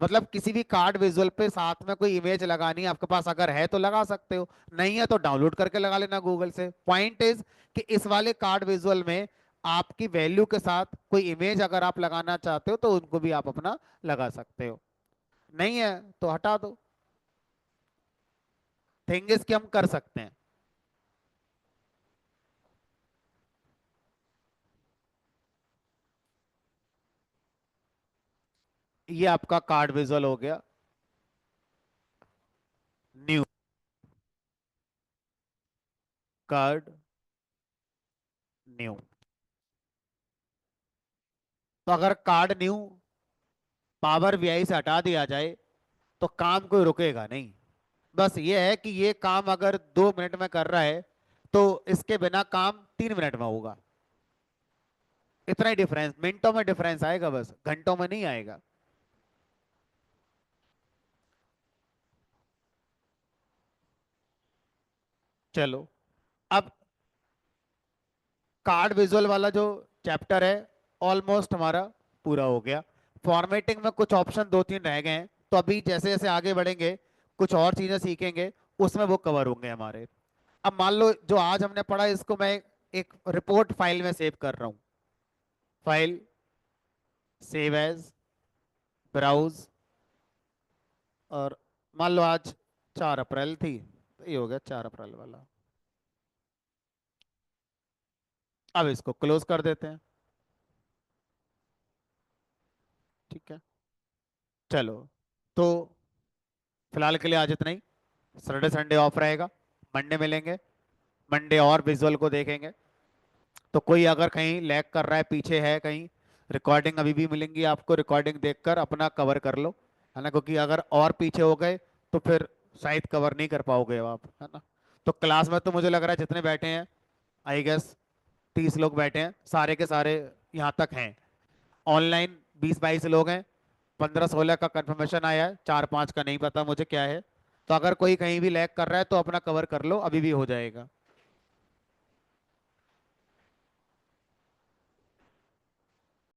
S1: मतलब किसी भी कार्ड विजुअल पे साथ में कोई इमेज लगानी है आपके पास, अगर है तो लगा सकते हो, नहीं है तो डाउनलोड करके लगा लेना गूगल से। पॉइंट इज कि इस वाले कार्ड विजुअल में आपकी वैल्यू के साथ कोई इमेज अगर आप लगाना चाहते हो तो उनको भी आप अपना लगा सकते हो, नहीं है तो हटा दो। थिंग इज कि हम कर सकते हैं। ये आपका कार्ड विजुअल हो गया, न्यू कार्ड, न्यू। तो अगर कार्ड न्यू पावर वीआई से हटा दिया जाए तो काम कोई रुकेगा नहीं। बस ये है कि ये काम अगर 2 मिनट में कर रहा है तो इसके बिना काम 3 मिनट में होगा। इतना ही डिफरेंस, मिनटों में डिफरेंस आएगा, बस घंटों में नहीं आएगा। चलो, अब कार्ड विजुअल वाला जो चैप्टर है ऑलमोस्ट हमारा पूरा हो गया। फॉर्मेटिंग में कुछ ऑप्शन 2-3 रह गए हैं, तो अभी जैसे जैसे आगे बढ़ेंगे कुछ और चीजें सीखेंगे, उसमें वो कवर होंगे हमारे। अब मान लो जो आज हमने पढ़ा इसको मैं एक रिपोर्ट फाइल में सेव कर रहा हूँ। फाइल, सेव एज, ब्राउज, और मान लो आज 4 अप्रैल थी, तो ये हो गया 4 अप्रैल वाला। अब इसको क्लोज कर देते हैं। ठीक है, चलो, तो फिलहाल के लिए आज इतना ही। सैटरडे संडे ऑफ रहेगा, मंडे मिलेंगे, मंडे और विजुअल को देखेंगे। तो कोई अगर कहीं लैग कर रहा है, पीछे है कहीं, रिकॉर्डिंग अभी भी मिलेंगी आपको, रिकॉर्डिंग देखकर अपना कवर कर लो, है ना, क्योंकि अगर और पीछे हो गए तो फिर शायद कवर नहीं कर पाओगे आप, है ना। तो क्लास में तो मुझे लग रहा है जितने बैठे हैं, आई गेस 30 लोग बैठे हैं, सारे के सारे यहाँ तक हैं। ऑनलाइन 20-22 लोग हैं, 15-16 का कंफर्मेशन आया है, 4-5 का नहीं पता मुझे क्या है। तो अगर कोई कहीं भी लैग कर रहा है तो अपना कवर कर लो, अभी भी हो जाएगा।